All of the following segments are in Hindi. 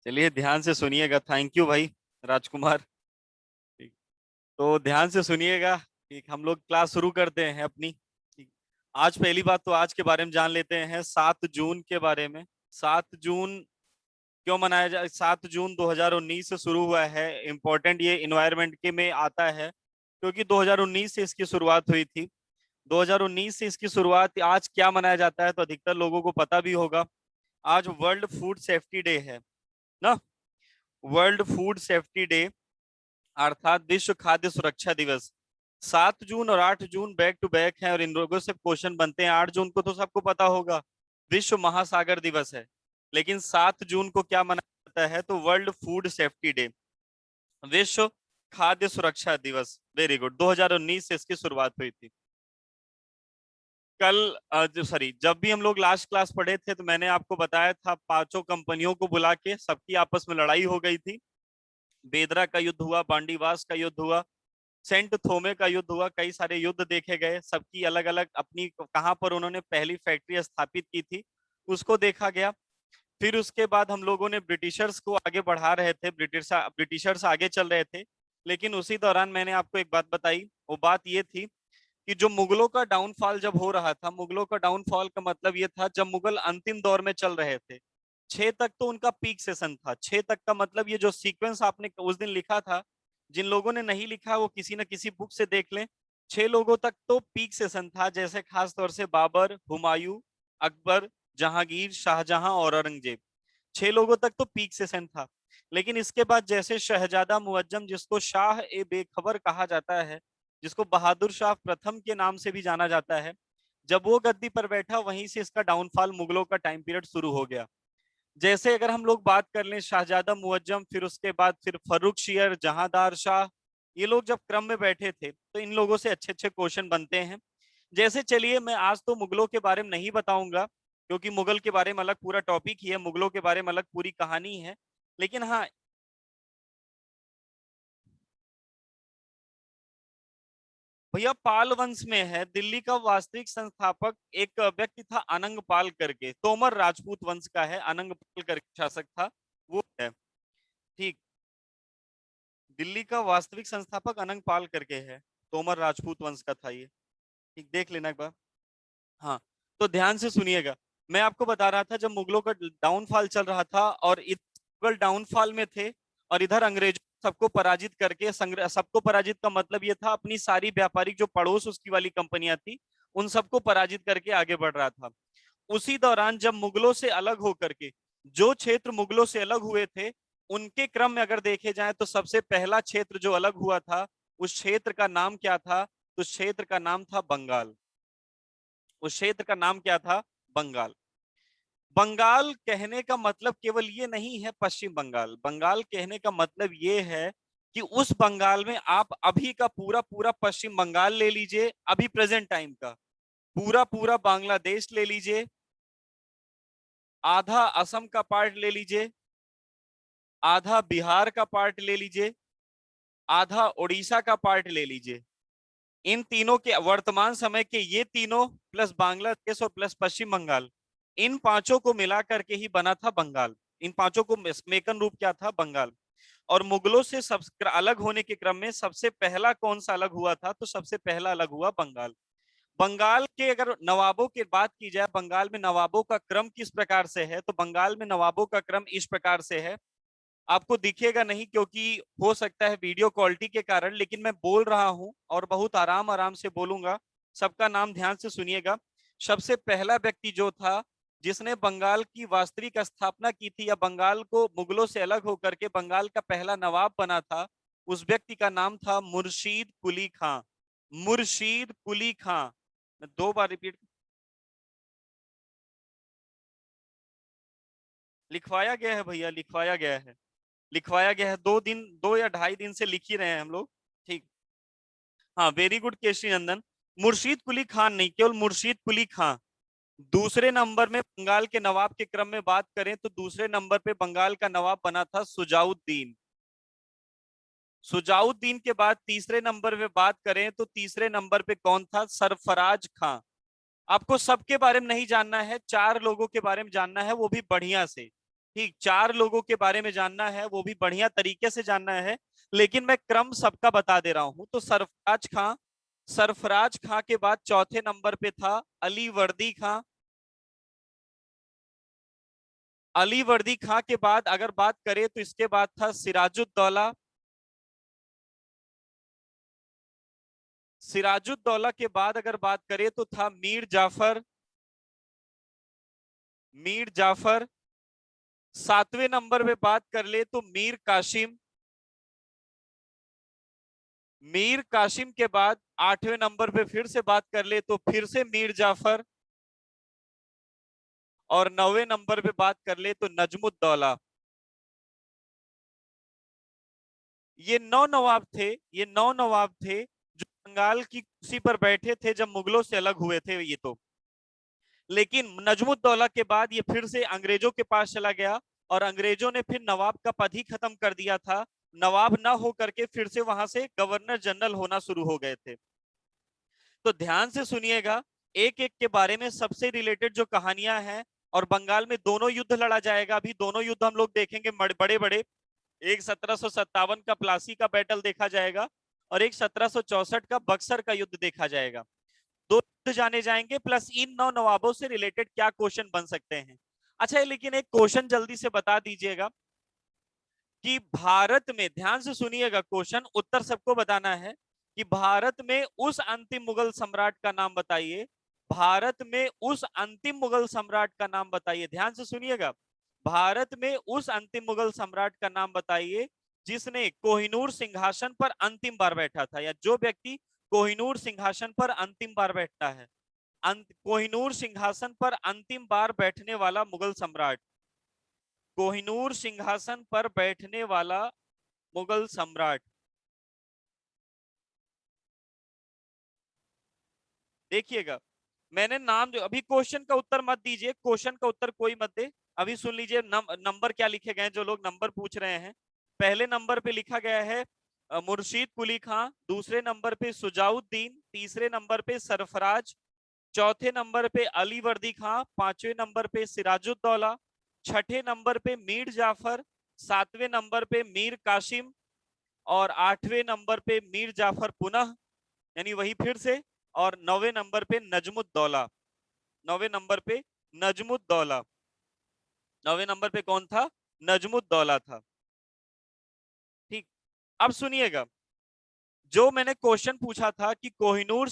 चलिए ध्यान से सुनिएगा। थैंक यू भाई राजकुमार। ठीक। तो ध्यान से सुनिएगा। ठीक, हम लोग क्लास शुरू करते हैं अपनी। ठीक। आज पहली बात तो आज के बारे में जान लेते हैं, 7 जून के बारे में। 7 जून क्यों मनाया जाए? 7 जून 2019 से शुरू हुआ है। इम्पोर्टेंट ये इन्वायरमेंट के में आता है क्योंकि 2019 से इसकी शुरुआत हुई थी। 2019 से इसकी शुरुआत। आज क्या मनाया जाता है तो अधिकतर लोगों को पता भी होगा। आज वर्ल्ड फूड सेफ्टी डे है ना। वर्ल्ड फूड सेफ्टी डे अर्थात विश्व खाद्य सुरक्षा दिवस। 7 जून और 8 जून बैक टू बैक है और इन लोगों से क्वेश्चन बनते हैं। 8 जून को तो सबको पता होगा, विश्व महासागर दिवस है। लेकिन 7 जून को क्या मनाया जाता है तो वर्ल्ड फूड सेफ्टी डे, विश्व खाद्य सुरक्षा दिवस। Very good. 2019 से इसकी शुरुआत हुई थी। कल सॉरी, जब भी हम लोग लास्ट क्लास पढ़े थे तो मैंने आपको बताया था, पांचों कंपनियों को बुला के सबकी आपस में लड़ाई हो गई थी। बेदरा का युद्ध हुआ, बांडीवास का युद्ध हुआ, सेंट थोमे का युद्ध हुआ, कई सारे युद्ध देखे गए। सबकी अलग अलग अपनी कहाँ पर उन्होंने पहली फैक्ट्री स्थापित की थी उसको देखा गया। फिर उसके बाद हम लोगों ने ब्रिटिशर्स को आगे बढ़ा रहे थे, ब्रिटिशर्स आगे चल रहे थे। लेकिन उसी दौरान मैंने आपको एक बात बताई, वो बात ये थी कि जो मुगलों का डाउनफॉल जब हो रहा था, मुगलों का डाउनफॉल का मतलब ये था जब मुगल अंतिम दौर में चल रहे थे। 6 तक तो उनका पीक सेशन था। 6 तक का मतलब ये जो सीक्वेंस आपने उस दिन लिखा था, जिन लोगों ने नहीं लिखा वो किसी न किसी बुक से देख लें। 6 लोगों तक तो पीक सेशन था, जैसे खास तौर से बाबर, हुमायूं, अकबर, जहांगीर, शाहजहां और औरंगजेब। 6 लोगों तक तो पीक सेशन था। लेकिन इसके बाद जैसे शहजादा मुअज्जम, जिसको शाह ए बेखबर कहा जाता है, जिसको बहादुर शाह प्रथम के नाम से भी जाना जाता है, जब वो गद्दी पर बैठा वहीं से इसका डाउनफॉल, मुगलों का टाइम पीरियड शुरू हो गया। जैसे अगर हम लोग बात कर लें शहजादा मुअज्जम, फिर उसके बाद फिर फर्रुख शियर, जहांदार शाह, ये लोग जब क्रम में बैठे थे तो इन लोगों से अच्छे अच्छे क्वेश्चन बनते हैं। जैसे चलिए, मैं आज तो मुगलों के बारे में नहीं बताऊंगा क्योंकि मुगल के बारे में अलग पूरा टॉपिक ही है, मुगलों के बारे में अलग पूरी कहानी है। लेकिन हाँ, भैया पाल वंश में है। दिल्ली का वास्तविक संस्थापक एक व्यक्ति था अनंग पाल करके, तोमर राजपूत वंश का है, अनंग पाल करके शासक था वो है। ठीक। दिल्ली का वास्तविक संस्थापक अनंग पाल करके है, तोमर राजपूत वंश का था ये। ठीक, देख लेना एक बार। हाँ, तो ध्यान से सुनिएगा। मैं आपको बता रहा था जब मुगलों का डाउनफॉल चल रहा था और मुगल डाउनफॉल में थे और इधर अंग्रेजों सबको पराजित करके, सबको पराजित का मतलब ये था अपनी सारी व्यापारिक जो पड़ोस उसकी वाली कंपनियां थी उन सबको पराजित करके आगे बढ़ रहा था। उसी दौरान जब मुगलों से अलग होकर के जो क्षेत्र मुगलों से अलग हुए थे, उनके क्रम में अगर देखे जाए तो सबसे पहला क्षेत्र जो अलग हुआ था, उस क्षेत्र का नाम क्या था? तो उस क्षेत्र का नाम था बंगाल। उस क्षेत्र का नाम क्या था? बंगाल। बंगाल कहने का मतलब केवल ये नहीं है पश्चिम बंगाल। बंगाल कहने का मतलब ये है कि उस बंगाल में आप अभी का पूरा पूरा पश्चिम बंगाल ले लीजिए, अभी प्रेजेंट टाइम का पूरा पूरा बांग्लादेश ले लीजिए, आधा असम का पार्ट ले लीजिए, आधा बिहार का पार्ट ले लीजिए, आधा उड़ीसा का पार्ट ले लीजिए। इन तीनों के वर्तमान समय के ये तीनों प्लस बांग्लादेश और प्लस पश्चिम बंगाल, इन पांचों को मिला करके ही बना था बंगाल। इन पांचों को मेकन रूप क्या था? बंगाल। और मुगलों से सब अलग होने के क्रम में सबसे पहला कौन सा अलग हुआ था? तो सबसे पहला अलग हुआ बंगाल। बंगाल के अगर नवाबों की बात की जाए, बंगाल में नवाबों का क्रम किस प्रकार से है? तो बंगाल में नवाबों का क्रम इस प्रकार से है, आपको दिखेगा नहीं क्योंकि हो सकता है वीडियो क्वालिटी के कारण, लेकिन मैं बोल रहा हूं और बहुत आराम आराम से बोलूंगा। सबका नाम ध्यान से सुनिएगा। सबसे पहला व्यक्ति जो था जिसने बंगाल की वास्तविक स्थापना की थी या बंगाल को मुगलों से अलग होकर के बंगाल का पहला नवाब बना था, उस व्यक्ति का नाम था मुर्शीद कुली खां। मुर्शीद कुली खां। मैं 2 बार रिपीट, लिखवाया गया है भैया, लिखवाया गया है, लिखवाया गया है। 2 दिन, 2 या ढाई दिन से लिख ही रहे हैं हम लोग। ठीक। हाँ, वेरी गुड केशरी नंदन। मुर्शीद कुली खान नहीं, केवल मुर्शीद कुली खान। दूसरे नंबर में बंगाल के नवाब के क्रम में बात करें तो दूसरे नंबर पे बंगाल का नवाब बना था सुजाउद्दीन। सुजाउद्दीन के बाद तीसरे नंबर पे बात करें तो तीसरे नंबर पे कौन था? सरफराज खां। आपको सबके बारे में नहीं जानना है, 4 लोगों के बारे में जानना है, वो भी बढ़िया से। ठीक, 4 लोगों के बारे में जानना है, वो भी बढ़िया तरीके से जानना है, लेकिन मैं क्रम सबका बता दे रहा हूं। तो सरफराज खां के बाद चौथे नंबर पे था अली वर्दी खां। अली वर्दी खां के बाद अगर बात करें तो इसके बाद था सिराजुद्दौला। सिराजुद्दौला के बाद अगर बात करें तो था मीर जाफर। मीर जाफर। 7वें नंबर पे बात कर ले तो मीर कासिम। मीर कासिम के बाद 8वें नंबर पे फिर से बात कर ले तो फिर से मीर जाफर। और 9वें नंबर पे बात कर ले तो नजमुद्दौला। ये 9 नवाब थे। ये 9 नवाब थे जो बंगाल की कुर्सी पर बैठे थे जब मुगलों से अलग हुए थे ये तो। लेकिन नजमुद्दौला के बाद ये फिर से अंग्रेजों के पास चला गया और अंग्रेजों ने फिर नवाब का पद ही खत्म कर दिया था। नवाब ना हो करके फिर से वहां से गवर्नर जनरल होना शुरू हो गए थे। तो ध्यान से सुनिएगा, एक एक के बारे में सबसे रिलेटेड जो कहानियां हैं। और बंगाल में दोनों युद्ध लड़ा जाएगा, अभी दोनों युद्ध हम लोग देखेंगे बड़े बड़े। एक 1757 का प्लासी का बैटल देखा जाएगा और एक 1764 का बक्सर का युद्ध देखा जाएगा। दो युद्ध जाने जाएंगे, प्लस इन 9 नवाबों से रिलेटेड क्या क्वेश्चन बन सकते हैं। अच्छा, लेकिन एक क्वेश्चन जल्दी से बता दीजिएगा कि भारत में, ध्यान से सुनिएगा क्वेश्चन, उत्तर सबको बताना है कि भारत में उस अंतिम मुगल सम्राट का नाम बताइए। भारत में उस अंतिम मुगल सम्राट का नाम बताइए, ध्यान से सुनिएगा। भारत में उस अंतिम मुगल सम्राट का नाम बताइए जिसने कोहिनूर सिंहासन पर अंतिम बार बैठा था, या जो व्यक्ति कोहिनूर सिंहासन पर अंतिम बार बैठता है। कोहिनूर सिंहासन पर अंतिम बार बैठने वाला मुगल सम्राट। कोहिनूर सिंहासन पर बैठने वाला मुगल सम्राट। देखिएगा, मैंने नाम जो, अभी क्वेश्चन का उत्तर मत दीजिए, क्वेश्चन का उत्तर कोई मत दे। अभी सुन लीजिए नंबर क्या लिखे गए, जो लोग नंबर पूछ रहे हैं। पहले नंबर पे लिखा गया है मुर्शीद कुली खां। दूसरे नंबर पे सुजाउद्दीन। तीसरे नंबर पे सरफराज। चौथे नंबर पे अली वर्दी खां। पांचवें नंबर पे सिराजुद्दौला। छठे नंबर पे मीर जाफर। सातवें नंबर पे मीर कासिम। और 8वें नंबर पे मीर जाफर पुनः, यानी वही फिर से। और 9वें नंबर पे नजमुद्दौला। 9वें नंबर पे नजमुद्दौला। 9वें नंबर पे कौन था? नजमुद्दौला था। ठीक, अब सुनिएगा, जो मैंने क्वेश्चन पूछा था कि कोहिनूर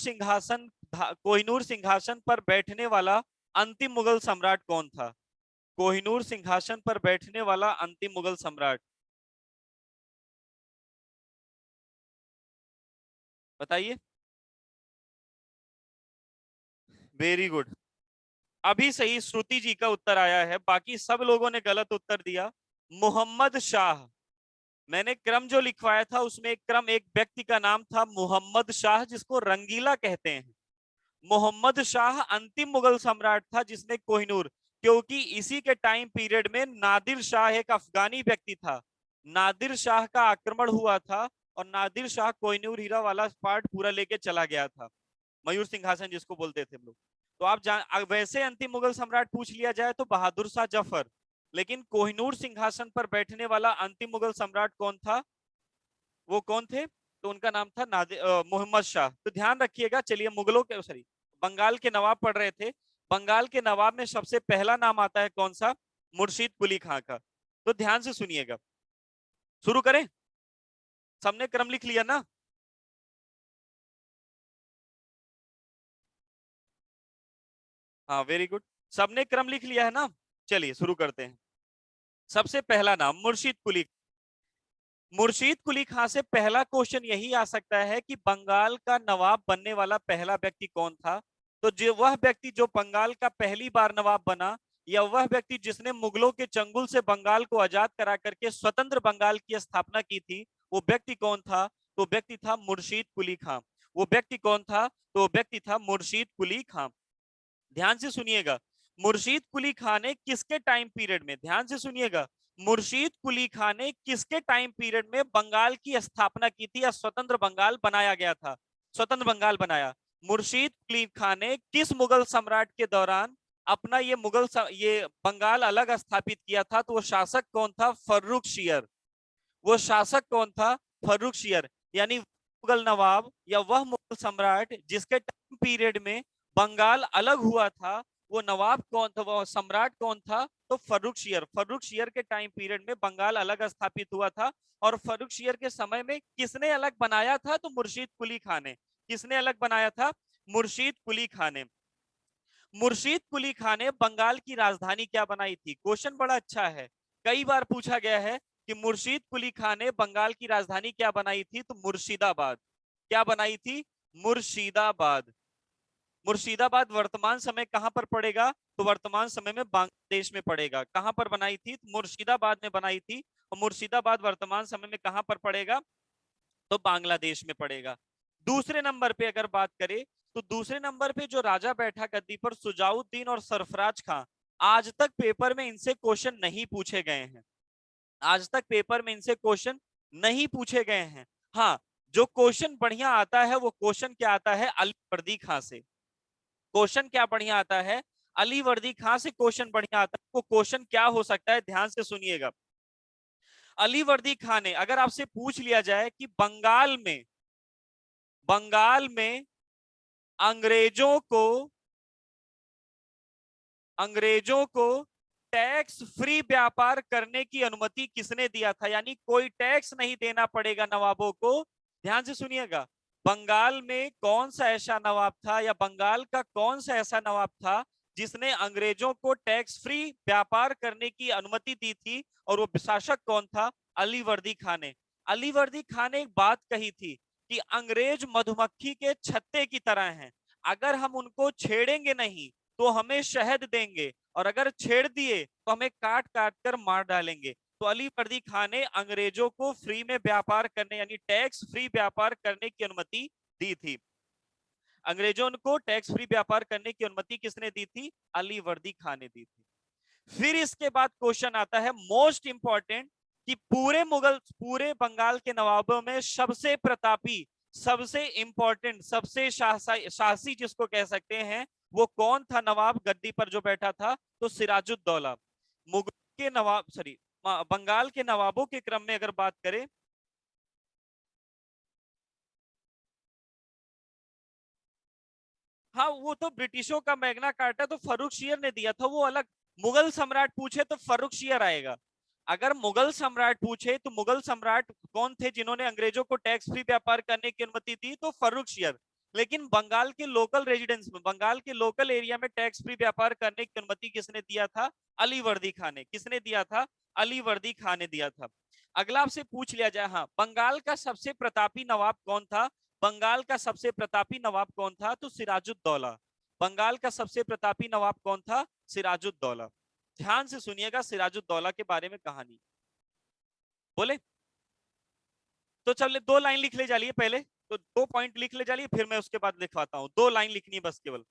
सिंहासन पर बैठने वाला अंतिम मुगल सम्राट कौन था। कोहिनूर सिंहासन पर बैठने वाला अंतिम मुगल सम्राट, बताइए। वेरी गुड, अभी सही श्रुति जी का उत्तर आया है, बाकी सब लोगों ने गलत उत्तर दिया। मोहम्मद शाह। मैंने क्रम जो लिखवाया था उसमें एक व्यक्ति का नाम था मोहम्मद शाह, जिसको रंगीला कहते हैं। मोहम्मद शाह अंतिम मुगल सम्राट था जिसने कोहिनूर, क्योंकि इसी के टाइम पीरियड में नादिर शाह एक अफगानी व्यक्ति था। नादिर शाह का आक्रमण हुआ था और नादिर शाह कोहिनूर हीरा वाला पार्ट पूरा लेके चला गया था, मयूर सिंहासन जिसको बोलते थे हम लोग। तो आप जान, वैसे अंतिम मुगल सम्राट पूछ लिया जाए तो बहादुर शाह जफर। लेकिन कोहिनूर सिंहासन पर बैठने वाला अंतिम मुगल सम्राट कौन था, वो कौन थे? तो उनका नाम था मोहम्मद शाह। तो ध्यान रखिएगा। चलिए, मुगलों के, सॉरी, बंगाल के नवाब पढ़ रहे थे। बंगाल के नवाब में सबसे पहला नाम आता है कौन सा? मुर्शीद कुली खां का। तो ध्यान से सुनिएगा, शुरू करें। सबने क्रम लिख लिया ना? हाँ, वेरी गुड, सबने क्रम लिख लिया है ना? चलिए शुरू करते हैं। सबसे पहला नाम मुर्शीद कुली। मुर्शीद कुली खां से पहला क्वेश्चन यही आ सकता है कि बंगाल का नवाब बनने वाला पहला व्यक्ति कौन था। तो जो वह व्यक्ति जो बंगाल का पहली बार नवाब बना, या वह व्यक्ति जिसने मुगलों के चंगुल से बंगाल को आजाद करा करके स्वतंत्र बंगाल की स्थापना की थी, वो व्यक्ति कौन था? तो व्यक्ति था मुर्शीद कुली खां। वो व्यक्ति कौन था? तो व्यक्ति था मुर्शीद कुली खां। ध्यान से सुनिएगा, मुर्शीद कुली खान ने किसके टाइम पीरियड में, ध्यान से सुनिएगा, मुर्शीद कुली खान ने किसके टाइम पीरियड में बंगाल की स्थापना की थी या स्वतंत्र बंगाल बनाया गया था? स्वतंत्र बंगाल बनाया मुर्शीद कुली खान ने किस मुगल सम्राट के दौरान? अपना ये ये बंगाल अलग स्थापित किया था, तो वो शासक कौन था? फर्रुखशियर। वो शासक कौन था? फर्रुखशियर। यानी मुगल नवाब या वह मुगल सम्राट जिसके टाइम पीरियड में बंगाल अलग हुआ था, वो नवाब कौन था, वो सम्राट कौन था? तो फर्रुखशियर। फर्रुखशियर के टाइम पीरियड में बंगाल अलग स्थापित हुआ था। और फर्रुखशियर के समय में किसने अलग बनाया था? तो मुर्शीद कुली खान ने। किसने अलग बनाया था? मुर्शीद कुली खान ने। मुर्शीद कुली खान ने बंगाल की राजधानी क्या बनाई थी? क्वेश्चन बड़ा अच्छा है, कई बार पूछा गया है कि मुर्शीद कुली खान ने बंगाल की राजधानी क्या बनाई थी? तो मुर्शिदाबाद। क्या बनाई थी? मुर्शिदाबाद। मुर्शिदाबाद वर्तमान समय कहां पर पड़ेगा? तो वर्तमान समय में बांग्लादेश में पड़ेगा। कहां पर बनाई थी? तो मुर्शिदाबाद में बनाई थी। और मुर्शिदाबाद वर्तमान समय में कहां पर पड़ेगा? तो बांग्लादेश में पड़ेगा। दूसरे नंबर पे अगर बात करें, तो दूसरे नंबर पे जो राजा बैठा गद्दी पर, सुजाउद्दीन और सरफराज खां। आज तक पेपर में इनसे क्वेश्चन नहीं पूछे गए हैं। आज तक पेपर में इनसे क्वेश्चन नहीं पूछे गए हैं। हाँ, जो क्वेश्चन बढ़िया आता है वो क्वेश्चन क्या आता है? अलीवर्दी खां से। क्वेश्चन क्या बढ़िया आता है? अलीवर्दी खां से क्वेश्चन बढ़िया आता है। वो क्वेश्चन क्या हो सकता है? ध्यान से सुनिएगा। अलीवर्दी खां ने, अगर आपसे पूछ लिया जाए कि बंगाल में अंग्रेजों को टैक्स फ्री व्यापार करने की अनुमति किसने दिया था? यानी कोई टैक्स नहीं देना पड़ेगा नवाबों को। ध्यान से सुनिएगा। बंगाल में कौन सा ऐसा नवाब था, या बंगाल का कौन सा ऐसा नवाब था जिसने अंग्रेजों को टैक्स फ्री व्यापार करने की अनुमति दी थी? और वो शासक कौन था? अलीवर्दी खान ने। अलीवर्दी खान ने एक बात कही थी कि अंग्रेज मधुमक्खी के छत्ते की तरह हैं, अगर हम उनको छेड़ेंगे नहीं तो हमें शहद देंगे, और अगर छेड़ दिए तो हमें काट काट कर मार डालेंगे। तो अलीवर्दी खान ने अंग्रेजों को फ्री में व्यापार करने, यानी टैक्स फ्री व्यापार करने की अनुमति दी थी। अंग्रेजों को टैक्स फ्री व्यापार करने की अनुमति किसने दी थी? अलीवर्दी खान ने दी थी। फिर इसके बाद क्वेश्चन आता है मोस्ट इंपॉर्टेंट, कि पूरे बंगाल के नवाबों में सबसे प्रतापी, सबसे इंपॉर्टेंट, सबसे शासी जिसको कह सकते हैं, वो कौन था नवाब गद्दी पर जो बैठा था? तो सिराजुद्दौला। मुगल के नवाब, सॉरी, बंगाल के नवाबों के क्रम में अगर बात करें, हाँ, वो तो ब्रिटिशों का मैग्ना कार्टा तो फर्रुखशियर ने दिया था, वो अलग। मुगल सम्राट पूछे तो फर्रुखशियर आएगा। अगर मुगल सम्राट पूछे तो मुगल सम्राट कौन थे जिन्होंने अंग्रेजों को टैक्स फ्री व्यापार करने की अनुमति दी? तो फर्रुखशियर। लेकिन बंगाल के लोकल रेजिडेंस में, बंगाल के लोकल एरिया में टैक्स फ्री व्यापार करने की अनुमति किसने दिया था? अलीवर्दी खान ने। किसने दिया था? अलीवर्दी खान ने दिया था। अगला आपसे पूछ लिया जाए, हाँ, बंगाल का सबसे प्रतापी नवाब कौन था? बंगाल का सबसे प्रतापी नवाब कौन था? तो सिराजुद्दौला। बंगाल का सबसे प्रतापी नवाब कौन था? सिराजुद्दौला। ध्यान से सुनिएगा सिराजुद्दौला के बारे में कहानी। बोले तो चलिए, दो लाइन लिख ले जाइए पहले। तो दो पॉइंट लिख ले जाइए, फिर मैं उसके बाद लिखवाता हूं। दो लाइन लिखनी है बस, केवल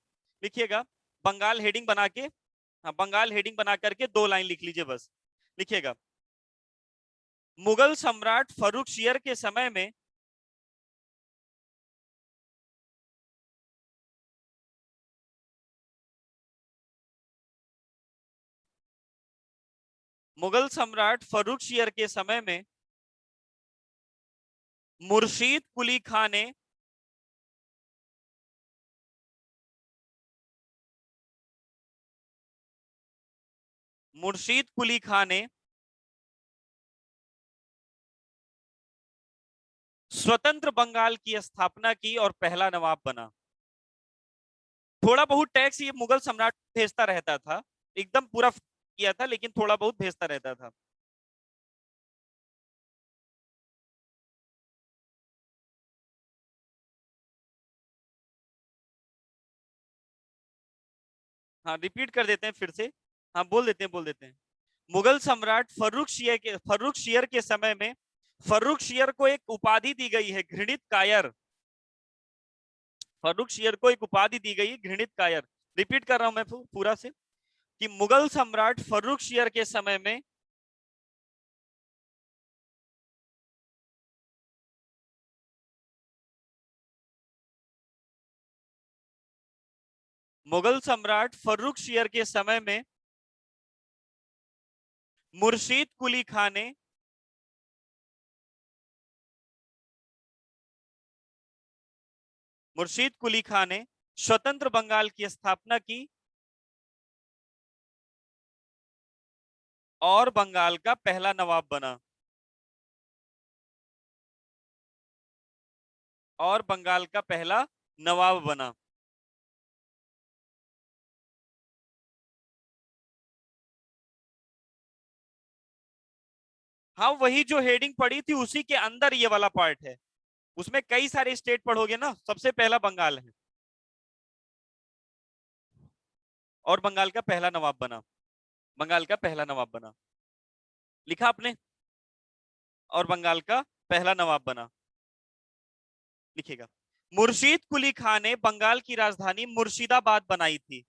लिखिएगा। बंगाल हेडिंग बना के, हाँ, बंगाल हेडिंग बना करके दो लाइन लिख लीजिए बस। लिखिएगा, मुगल सम्राट फर्रुखशियर के समय में मुगल सम्राट फर्रुखशियर के समय में मुर्शीद कुली खान ने मुर्शीद कुली खान ने स्वतंत्र बंगाल की स्थापना की और पहला नवाब बना। थोड़ा बहुत टैक्स ये मुगल सम्राट भेजता रहता था, एकदम पूरा किया था, लेकिन थोड़ा बहुत भेजता रहता था। हाँ, रिपीट कर देते हैं फिर से। हाँ, बोल देते हैं। मुगल सम्राट फर्रुखशियर के समय में फर्रुखशियर को एक उपाधि दी गई है, घृणित कायर। फर्रुखशियर को एक उपाधि दी गई, घृणित कायर। रिपीट कर रहा हूं मैं पूरा से, कि मुगल सम्राट फर्रुखशियर के समय में मुगल सम्राट फर्रुखशियर के समय में मुर्शीद कुली खां ने स्वतंत्र बंगाल की स्थापना की और बंगाल का पहला नवाब बना। और बंगाल का पहला नवाब बना। हाँ, वही जो हेडिंग पड़ी थी उसी के अंदर ये वाला पार्ट है। उसमें कई सारे स्टेट पढ़ोगे ना, सबसे पहला बंगाल है। और बंगाल का पहला नवाब बना। बंगाल का पहला नवाब बना, लिखा आपने। और बंगाल का पहला नवाब बना, लिखेगा। मुर्शीद कुली खां ने बंगाल की राजधानी मुर्शिदाबाद बनाई थी।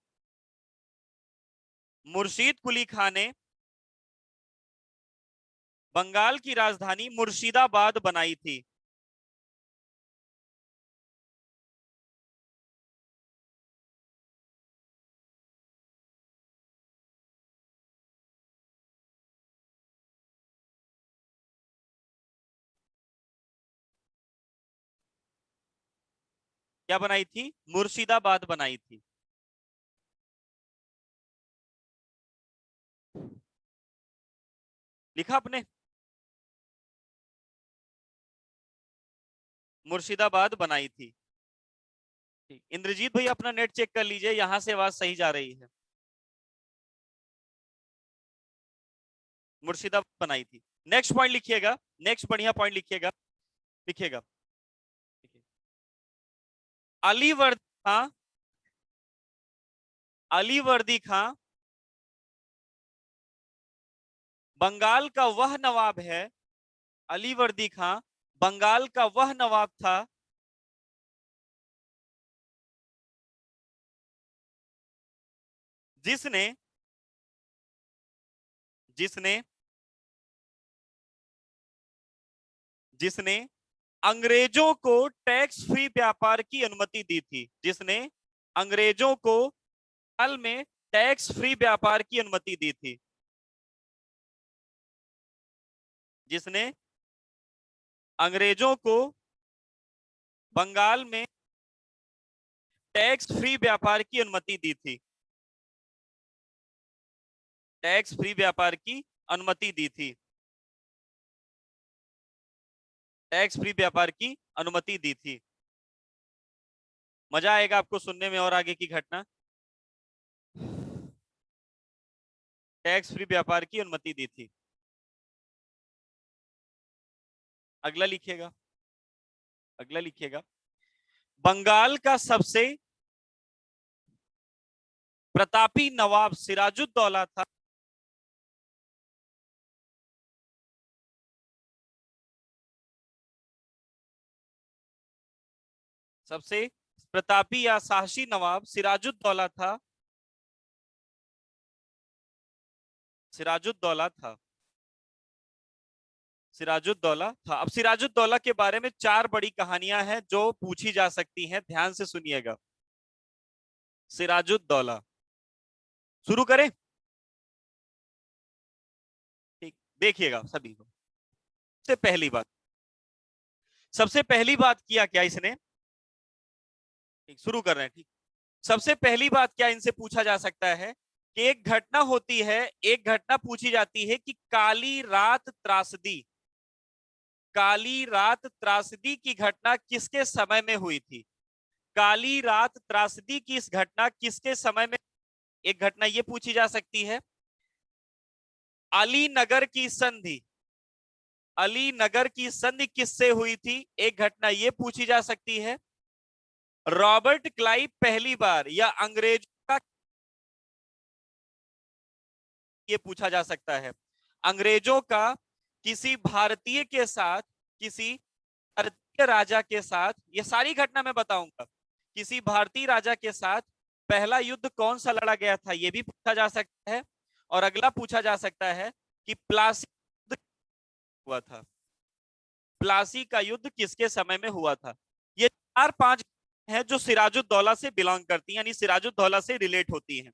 मुर्शीद कुली खां ने बंगाल की राजधानी मुर्शिदाबाद बनाई थी। क्या बनाई थी? मुर्शिदाबाद बनाई थी। लिखा आपने? मुर्शिदाबाद बनाई थी। इंद्रजीत भाई अपना नेट चेक कर लीजिए, यहां से आवाज सही जा रही है। मुर्शिदाबाद बनाई थी। नेक्स्ट पॉइंट लिखिएगा, नेक्स्ट बढ़िया पॉइंट लिखिएगा। लिखिएगा, अलीवर्दी खां। अलीवर्दी खां बंगाल का वह नवाब है। अलीवर्दी खां बंगाल का वह नवाब था जिसने जिसने जिसने अंग्रेजों को टैक्स फ्री व्यापार की अनुमति दी थी। जिसने अंग्रेजों को हाल में टैक्स फ्री व्यापार की अनुमति दी थी। जिसने अंग्रेजों को बंगाल में टैक्स फ्री व्यापार की अनुमति दी थी। टैक्स फ्री व्यापार की अनुमति दी थी। टैक्स फ्री व्यापार की अनुमति दी थी। मजा आएगा आपको सुनने में और आगे की घटना। टैक्स फ्री व्यापार की अनुमति दी थी। अगला लिखिएगा, अगला लिखिएगा। बंगाल का सबसे प्रतापी नवाब सिराजुद्दौला था। सबसे प्रतापी या साहसी नवाब सिराजुद्दौला था। सिराजुद्दौला था। सिराजुद्दौला था। अब सिराजुद्दौला के बारे में चार बड़ी कहानियां हैं जो पूछी जा सकती हैं, ध्यान से सुनिएगा। सिराजुद्दौला, शुरू करें? ठीक, देखिएगा सभी को। सबसे पहली बात किया क्या इसने? ठीक, शुरू कर रहे हैं। ठीक, सबसे पहली बात क्या इनसे पूछा जा सकता है कि एक घटना होती है, एक घटना पूछी जाती है कि काली रात त्रासदी, काली रात त्रासदी की घटना किसके समय में हुई थी? काली रात त्रासदी की इस घटना किसके समय में? एक घटना यह पूछी जा सकती है। अलीनगर की संधि, अलीनगर की संधि किससे हुई थी? एक घटना यह पूछी जा सकती है। रॉबर्ट क्लाइव पहली बार या अंग्रेजों का, यह पूछा जा सकता है। अंग्रेजों का किसी भारतीय के साथ, किसी भारतीय राजा के साथ, ये सारी घटना मैं बताऊंगा। किसी भारतीय राजा के साथ पहला युद्ध कौन सा लड़ा गया था, यह भी पूछा जा सकता है। और अगला पूछा जा सकता है कि प्लासी युद्ध हुआ था, प्लासी का युद्ध किसके समय में हुआ था? ये चार पांच है जो सिराजुद्दौला से बिलोंग करती है, यानी सिराजुद्दौला से रिलेट होती है।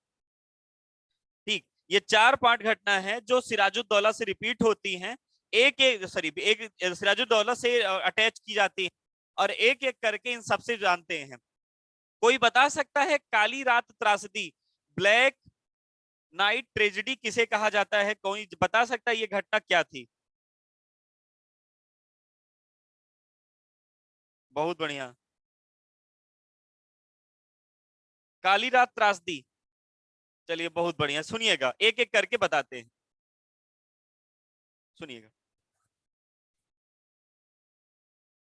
ठीक, ये 4-5 घटना है जो सिराजुद्दौला से रिपीट होती हैं, एक सिराजुद्दौला से अटैच की जाती है, और एक एक करके इन सबसे जानते हैं। कोई बता सकता है काली रात त्रासदी, ब्लैक नाइट ट्रेजेडी किसे कहा जाता है? कोई बता सकता है ये घटना क्या थी? बहुत बढ़िया, काली रात त्रासदी। चलिए बहुत बढ़िया, सुनिएगा एक एक करके बताते हैं, सुनिएगा।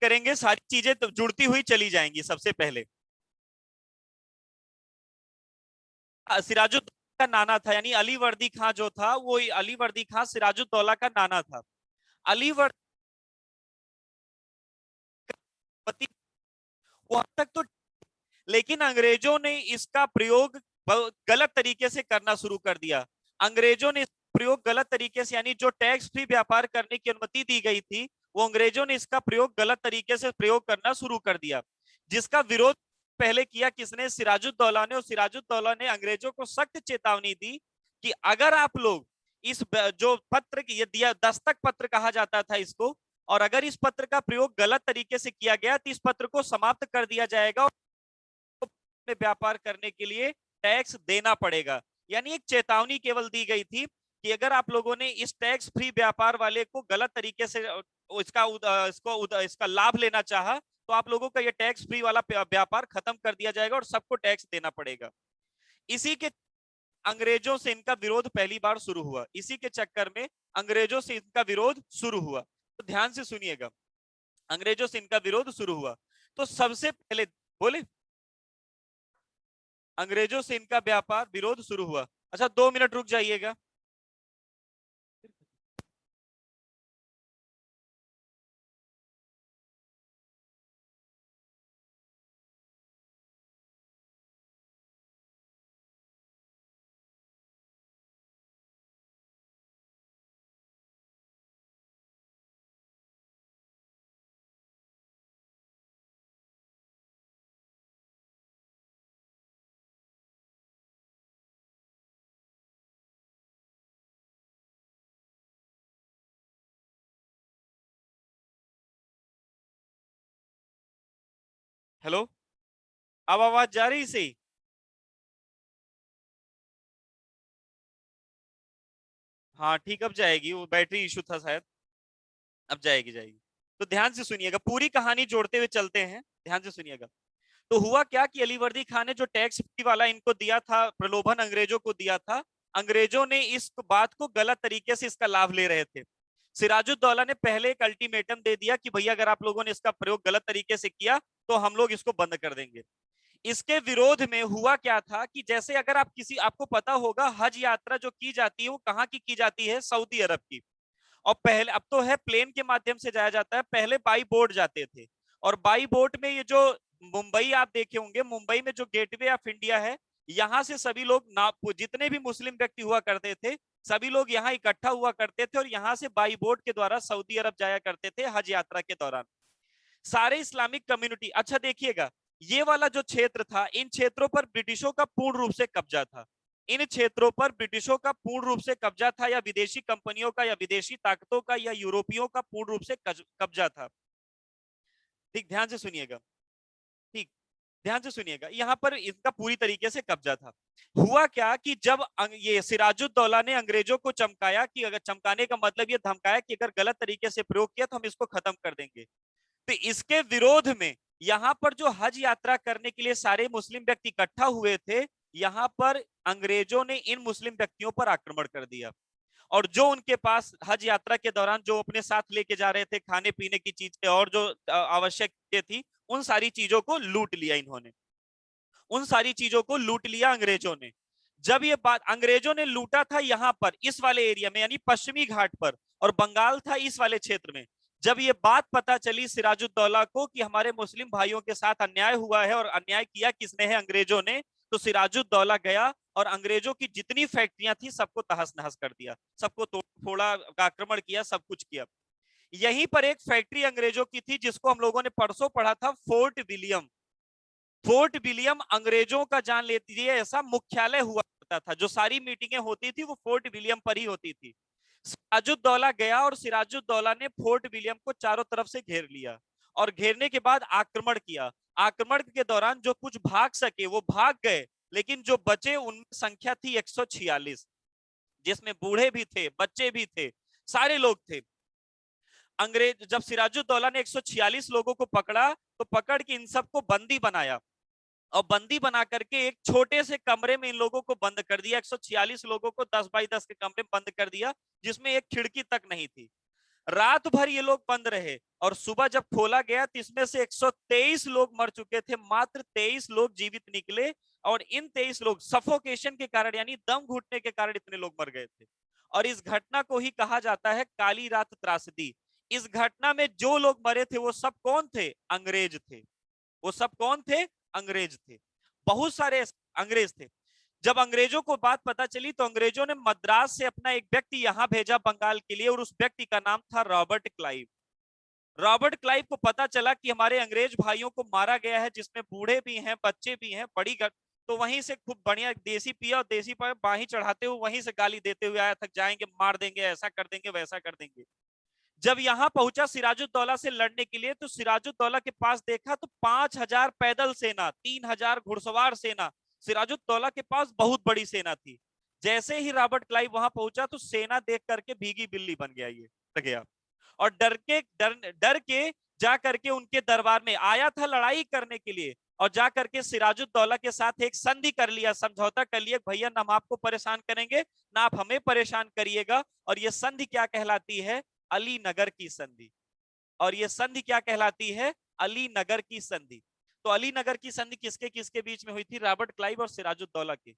करेंगे, सारी चीजें तो जुड़ती हुई चली जाएंगी। सबसे पहले सिराजुद्दौला का नाना था, यानी अली वर्दी खां जो था वो अली वर्दी खां सिराजुद्दौला का नाना था। अली वर्दी वहां तक तो, लेकिन अंग्रेजों ने इसका प्रयोग गलत तरीके से करना शुरू कर दिया। अंग्रेजों ने प्रयोग गलत तरीके से, यानी जो टैक्स फ्री व्यापार करने की अनुमति दी गई थी, वो अंग्रेजों ने इसका प्रयोग गलत तरीके से प्रयोग करना शुरू कर दिया, जिसका विरोध पहले किया किसने? सिराजुद्दौला ने। और सिराजुद्दौला ने अंग्रेजों को सख्त चेतावनी दी कि अगर आप लोग इस जो पत्र, ये दिया दस्तक पत्र कहा जाता था इसको, और अगर इस पत्र का प्रयोग गलत तरीके से किया गया तो इस पत्र को समाप्त कर दिया जाएगा, में व्यापार करने के लिए टैक्स देना पड़ेगा। यानी एक चेतावनी केवल दी गई थी कि अगर आप लोगों ने इस टैक्स फ्री व्यापार वाले को गलत तरीके से इसका लाभ लेना चाहा, तो आप लोगों का ये टैक्स फ्री वाला व्यापार खत्म कर दिया जाएगा और सबको टैक्स देना पड़ेगा। इसी के अंग्रेजों से इनका विरोध पहली बार शुरू हुआ, इसी के चक्कर में अंग्रेजों से इनका विरोध शुरू हुआ। तो ध्यान से सुनिएगा, अंग्रेजों से इनका विरोध शुरू हुआ। तो सबसे पहले बोले, अंग्रेजों से इनका व्यापार विरोध शुरू हुआ। अच्छा 2 मिनट रुक जाइएगा। हेलो, अब आवाज जा रही सही? हाँ ठीक, अब जाएगी, वो बैटरी इशू था शायद। अब जाएगी जाएगी। तो ध्यान से सुनिएगा, पूरी कहानी जोड़ते हुए चलते हैं, ध्यान से सुनिएगा। तो हुआ क्या कि अली वर्दी खान ने जो टैक्स फ्री वाला इनको दिया था, प्रलोभन अंग्रेजों को दिया था, अंग्रेजों ने इस बात को गलत तरीके से इसका लाभ ले रहे थे। सिराजुद्दौला ने पहले एक अल्टीमेटम दे दिया कि भैया अगर आप लोगों ने इसका प्रयोग गलत तरीके से किया तो हम लोग इसको बंद कर देंगे। इसके विरोध में हुआ क्या था कि जैसे अगर आप किसी, आपको पता होगा हज यात्रा जो की जाती है वो कहाँ की जाती है? सऊदी अरब की। और पहले, अब तो है प्लेन के माध्यम से जाया जाता है, पहले बाई बोट जाते थे। और बाई बोट में ये जो मुंबई आप देखे होंगे, मुंबई में जो गेटवे ऑफ इंडिया है, यहाँ से सभी लोग ना, जितने भी मुस्लिम व्यक्ति हुआ करते थे, सभी लोग यहाँ इकट्ठा हुआ करते थे और यहाँ से बाई बोट के द्वारा सऊदी अरब जाया करते थे हज यात्रा के दौरान। सारे इस्लामिक कम्युनिटी, अच्छा देखिएगा, ये वाला जो क्षेत्र था, इन क्षेत्रों पर ब्रिटिशों का पूर्ण रूप से कब्जा था। इन क्षेत्रों पर ब्रिटिशों का पूर्ण रूप से कब्जा था, या विदेशी कंपनियों का, या विदेशी ताकतों का, या यूरोपियों का पूर्ण रूप से कब्जा था। ठीक, ध्यान से सुनिएगा। ठीक, ध्यान से सुनिएगा, यहाँ पर इनका पूरी तरीके से कब्जा था। हुआ क्या कि जब ये सिराजुद्दौला ने अंग्रेजों को चमकाया, कि अगर चमकाने का मतलब ये धमकाया कि अगर गलत तरीके से प्रयोग किया तो हम इसको खत्म कर देंगे, तो इसके विरोध में यहाँ पर जो हज यात्रा करने के लिए सारे मुस्लिम व्यक्ति इकट्ठा हुए थे, यहाँ पर अंग्रेजों ने इन मुस्लिम व्यक्तियों पर आक्रमण कर दिया। और जो उनके पास हज यात्रा के दौरान जो अपने साथ लेके जा रहे थे, खाने पीने की चीजें और जो आवश्यक चीजें थी, उन सारी चीजों को लूट लिया इन्होंने। उन सारी चीजों को लूट लिया अंग्रेजों ने। जब ये बात अंग्रेजों ने लूटा था यहाँ पर इस वाले एरिया में, यानी पश्चिमी घाट पर, और बंगाल था इस वाले क्षेत्र में। जब ये बात पता चली सिराजुद्दौला को कि हमारे मुस्लिम भाइयों के साथ अन्याय हुआ है, और अन्याय किया किसने है? अंग्रेजों ने। तो सिराजुद्दौला गया और अंग्रेजों की जितनी फैक्ट्रियां थी सबको तहस नहस कर दिया, सबको तोड़ फोड़ा, आक्रमण किया, सब कुछ किया। यहीं पर एक फैक्ट्री अंग्रेजों की थी जिसको हम लोगों ने परसों पढ़ा था, फोर्ट विलियम। फोर्ट विलियम अंग्रेजों का जान लेती है ऐसा मुख्यालय हुआ करता था। जो सारी मीटिंगें होती थी वो फोर्ट विलियम पर ही होती थी। सिराजुद्दौला गया और सिराजुद्दौला ने फोर्ट विलियम को चारों तरफ से घेर लिया और घेरने के बाद आक्रमण किया। आक्रमण के दौरान जो कुछ भाग सके वो भाग गए, लेकिन जो बचे उनमें संख्या थी 146, जिसमें बूढ़े भी थे, बच्चे भी थे, सारे लोग थे। अंग्रेज जब सिराजुद्दौला ने 146 लोगों को पकड़ा तो पकड़ के इन सबको बंदी बनाया और बंदी बना करके एक छोटे से कमरे में इन लोगों को बंद कर दिया। 146 लोगों को 10 बाई 10 के कमरे में बंद कर दिया, जिसमें एक खिड़की तक नहीं थी। रात भर ये लोग बंद रहे और सुबह जब खोला गया तो इसमें से 123 लोग मर चुके थे, मात्र 23 लोग जीवित निकले। और इन 23 लोग सफोकेशन के कारण यानी दम घुटने के कारण इतने लोग मर गए थे। और इस घटना को ही कहा जाता है काली रात त्रासदी। इस घटना में जो लोग मरे थे वो सब कौन थे? अंग्रेज थे। वो सब कौन थे? अंग्रेज थे। बहुत सारे अंग्रेज थे। जब अंग्रेजों को बात पता चली तो अंग्रेजों ने मद्रास से अपना एक व्यक्ति यहां भेजा बंगाल के लिए और उस व्यक्ति का नाम था रॉबर्ट क्लाइव। रॉबर्ट क्लाइव को पता चला कि हमारे अंग्रेज भाइयों को मारा गया है, जिसमें बूढ़े भी हैं, बच्चे भी हैं, बड़ी तो वहीं से खूब बढ़िया देसी पिया और देसी पर बाही चढ़ाते हुए वहीं से गाली देते हुए आया, थक जाएंगे, मार देंगे, ऐसा कर देंगे, वैसा कर देंगे। जब यहां पहुंचा सिराजुद्दौला से लड़ने के लिए तो सिराजुद्दौला के पास देखा तो 5,000 पैदल सेना, 3,000 घुड़सवार सेना। सिराजुद्दौला के पास बहुत बड़ी सेना थी। जैसे ही रॉबर्ट क्लाइव वहां पहुंचा तो सेना देख करके भीगी बिल्ली बन गया, ये गया और डर के जा करके उनके दरबार में आया था लड़ाई करने के लिए और जा करके सिराजुद्दौला के साथ एक संधि कर लिया, समझौता कर लिया, भैया ना हम आपको परेशान करेंगे ना आप हमें परेशान करिएगा। और ये संधि क्या कहलाती है? अली नगर की संधि। और ये संधि क्या कहलाती है? अली नगर की संधि। तो अली नगर की संधि किसके किसके बीच में हुई थी? रॉबर्ट क्लाइव और सिराजुद्दौला की।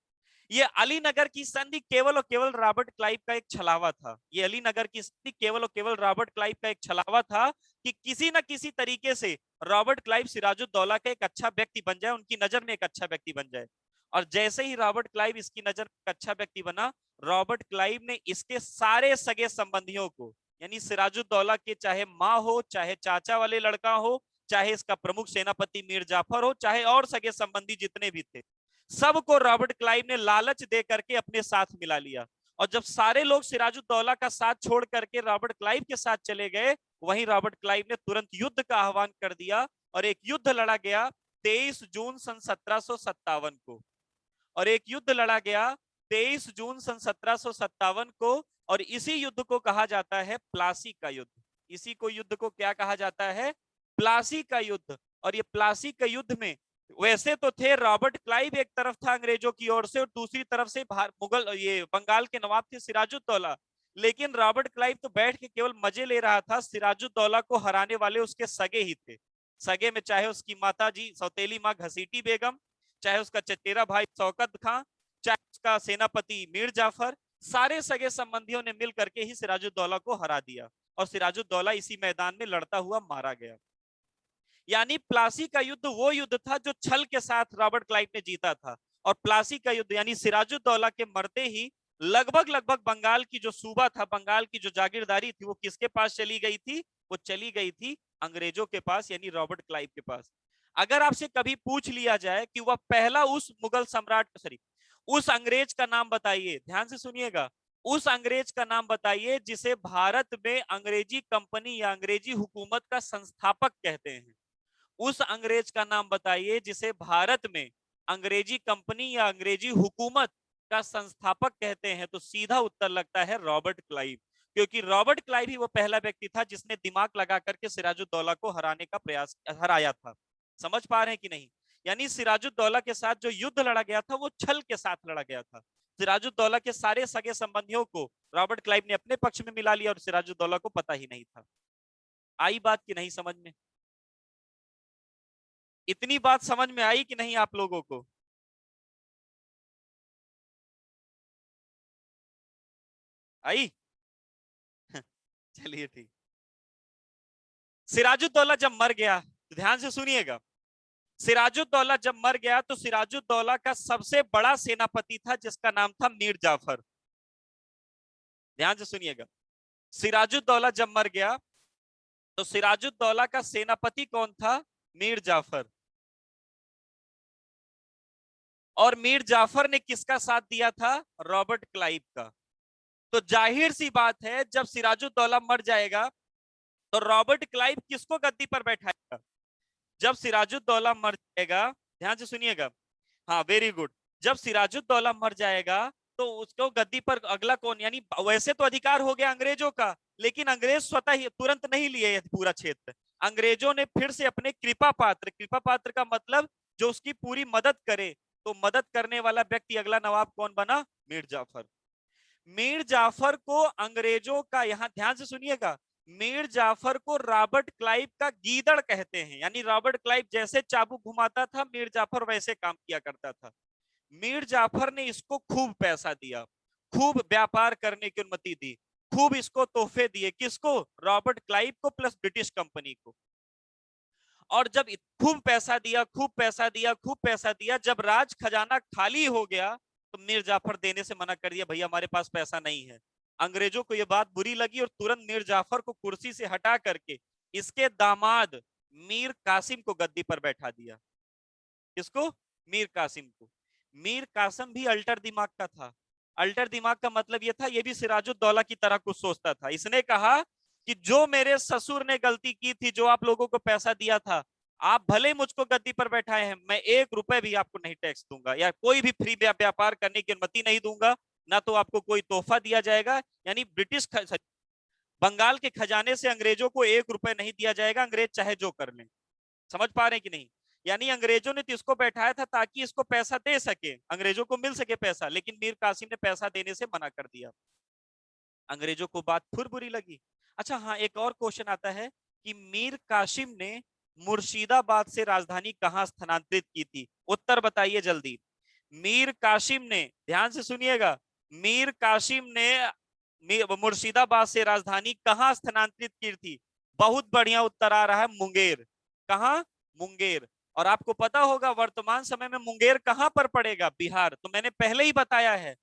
ये अली नगर की संधि केवल और केवल रॉबर्ट क्लाइव का एक छलावा था। ये अली नगर की संधि केवल और केवल रॉबर्ट क्लाइव का एक छलावा था कि किसी न किसी तरीके से रॉबर्ट क्लाइव सिराजुद्दौला का एक अच्छा व्यक्ति बन जाए, उनकी नजर में एक अच्छा व्यक्ति बन जाए। और जैसे ही रॉबर्ट क्लाइव इसकी नजर में एक अच्छा व्यक्ति बना, रॉबर्ट क्लाइव ने इसके सारे सगे संबंधियों को, यानी सिराजुद्दौला के चाहे माँ हो, चाहे चाचा वाले लड़का हो, चाहे इसका प्रमुख सेनापति मीर जाफर हो, चाहे और सगे संबंधी जितने भी थे, सबको रॉबर्ट क्लाइव ने लालच दे करके अपने साथ मिला लिया। और जब सारे लोग सिराजुद्दौला का साथ छोड़ करके रॉबर्ट क्लाइव के साथ चले गए, वहीं रॉबर्ट क्लाइव ने तुरंत युद्ध का आह्वान कर दिया और एक युद्ध लड़ा गया 23 जून सन 1757 को। और एक युद्ध लड़ा गया 23 जून सन 1757 को और इसी युद्ध को कहा जाता है प्लासी का युद्ध। इसी को युद्ध को क्या कहा जाता है? प्लासी का युद्ध। और ये प्लासी का युद्ध में वैसे तो थे रॉबर्ट क्लाइव एक तरफ था अंग्रेजों की ओर से और दूसरी तरफ से मुगल ये बंगाल के नवाब थे सिराजुद्दौला। लेकिन रॉबर्ट क्लाइव तो बैठ के केवल मजे ले रहा था, सिराजुद्दौला को हराने वाले उसके सगे ही थे। सगे में चाहे उसकी माता जी सौतेली माँ घसीटी बेगम, चाहे उसका चचेरा भाई शौकत खां, चाहे उसका सेनापति मीर जाफर, सारे सगे संबंधियों ने मिल करके ही सिराजुद्दौला को हरा दिया और सिराजुद्दौला इसी मैदान में लड़ता हुआ मारा गया। यानी प्लासी का युद्ध वो युद्ध था जो छल के साथ रॉबर्ट क्लाइव ने जीता था। और प्लासी का युद्ध यानी सिराजुद्दौला के मरते ही लगभग लगभग बंगाल की जो सूबा था, बंगाल की जो जागीरदारी थी, वो किसके पास चली गई थी? वो चली गई थी अंग्रेजों के पास, यानी रॉबर्ट क्लाइव के पास। अगर आपसे कभी पूछ लिया जाए कि वह पहला उस मुगल सम्राट, सॉरी, उस अंग्रेज का नाम बताइए, ध्यान से सुनिएगा, उस अंग्रेज का नाम बताइए जिसे भारत में अंग्रेजी कंपनी या अंग्रेजी हुकूमत का संस्थापक कहते हैं। उस अंग्रेज का नाम बताइए जिसे भारत में अंग्रेजी कंपनी या अंग्रेजी हुकूमत का संस्थापक कहते हैं। तो सीधा उत्तर लगता है रॉबर्ट क्लाइव, क्योंकि रॉबर्ट क्लाइव ही वो पहला व्यक्ति था जिसने दिमाग लगा करके सिराजुद्दौला को हराने का प्रयास, हराया था। समझ पा रहे हैं कि नहीं? यानी सिराजुद्दौला के साथ जो युद्ध लड़ा गया था वो छल के साथ लड़ा गया था। सिराजुद्दौला के सारे सगे संबंधियों को रॉबर्ट क्लाइव ने अपने पक्ष में मिला लिया और सिराजुद्दौला को पता ही नहीं था। आई बात की नहीं समझ में? इतनी बात समझ में आई कि नहीं आप लोगों को? आई? चलिए ठीक। सिराजुद्दौला जब मर गया तो ध्यान से सुनिएगा, सिराजुद्दौला जब मर गया तो सिराजुद्दौला का सबसे बड़ा सेनापति था जिसका नाम था मीर जाफर। ध्यान से सुनिएगा, सिराजुद्दौला जब मर गया तो सिराजुद्दौला का सेनापति कौन था? मीर जाफर। और मीर जाफर ने किसका साथ दिया था? रॉबर्ट क्लाइव का। तो जाहिर सी बात है जब सिराजुद्दौला मर जाएगा तो रॉबर्ट क्लाइव किसको गद्दी पर बैठाएगा? जब सिराजुद्दौला मर जाएगा, ध्यान से सुनिएगा, हाँ वेरी गुड, जब सिराजुद्दौला मर जाएगा तो उसको गद्दी पर अगला कौन, यानी वैसे तो अधिकार हो गया अंग्रेजों का, लेकिन अंग्रेज स्वतः ही तुरंत नहीं लिए पूरा क्षेत्र। अंग्रेजों ने फिर से अपने कृपा पात्र, कृपा पात्र का मतलब जो उसकी पूरी मदद करे, तो मदद करने वाला व्यक्ति अगला नवाब कौन बना? मीर जाफर। मीर जाफर को अंग्रेजों का, यहां ध्यान से सुनिएगा, मीर जाफर को रॉबर्ट क्लाइव का गीदड़ कहते हैं, यानी रॉबर्ट क्लाइव जैसे चाबुक घुमाता था मीर जाफर वैसे काम किया करता था। मीर जाफर ने इसको खूब पैसा दिया, खूब व्यापार करने की अनुमति दी, खूब इसको तोहफे दिए, किसको? रॉबर्ट क्लाइव को प्लस ब्रिटिश कंपनी को। और जब खूब पैसा दिया, खूब पैसा दिया, खूब पैसा दिया, जब राज खजाना खाली हो गया तो मीर जाफर देने से मना कर दिया, भैया हमारे पास पैसा नहीं है। अंग्रेजों को यह बात बुरी लगी और तुरंत मीर जाफर को कुर्सी से हटा करके इसके दामाद मीर कासिम को गद्दी पर बैठा दिया। किसको? मीर कासिम को। मीर कासिम भी अल्टर दिमाग का था। अल्टर दिमाग का मतलब यह था, यह भी सिराजुद्दौला की तरह कुछ सोचता था। इसने कहा कि जो मेरे ससुर ने गलती की थी, जो आप लोगों को पैसा दिया था, आप भले मुझको गद्दी पर बैठाए हैं, मैं 1 रुपए भी आपको नहीं टैक्स दूंगा, या कोई भी फ्री व्यापार करने की अनुमति नहीं दूंगा, ना तो आपको कोई तोहफा दिया जाएगा, यानी ब्रिटिश बंगाल के खजाने से अंग्रेजों को 1 रुपए नहीं दिया जाएगा, अंग्रेज चाहे जो कर लें। समझ पा रहे हैं कि नहीं? यानी अंग्रेजों ने तो इसको बैठाया था ताकि इसको पैसा दे सके, अंग्रेजों को मिल सके पैसा, लेकिन मीर कासिम ने पैसा देने से मना कर दिया। अंग्रेजों को बात फिर बुरी लगी। अच्छा हाँ, एक और क्वेश्चन आता है कि मीर कासिम ने मुर्शिदाबाद से राजधानी कहां स्थानांतरित की थी? उत्तर बताइए जल्दी। मीर कासिम ने, ध्यान से सुनिएगा, मीर कासिम ने मुर्शिदाबाद से राजधानी कहां स्थानांतरित की थी? बहुत बढ़िया उत्तर आ रहा है, मुंगेर। कहां? मुंगेर। और आपको पता होगा वर्तमान समय में मुंगेर कहां पर पड़ेगा? बिहार। तो मैंने पहले ही बताया है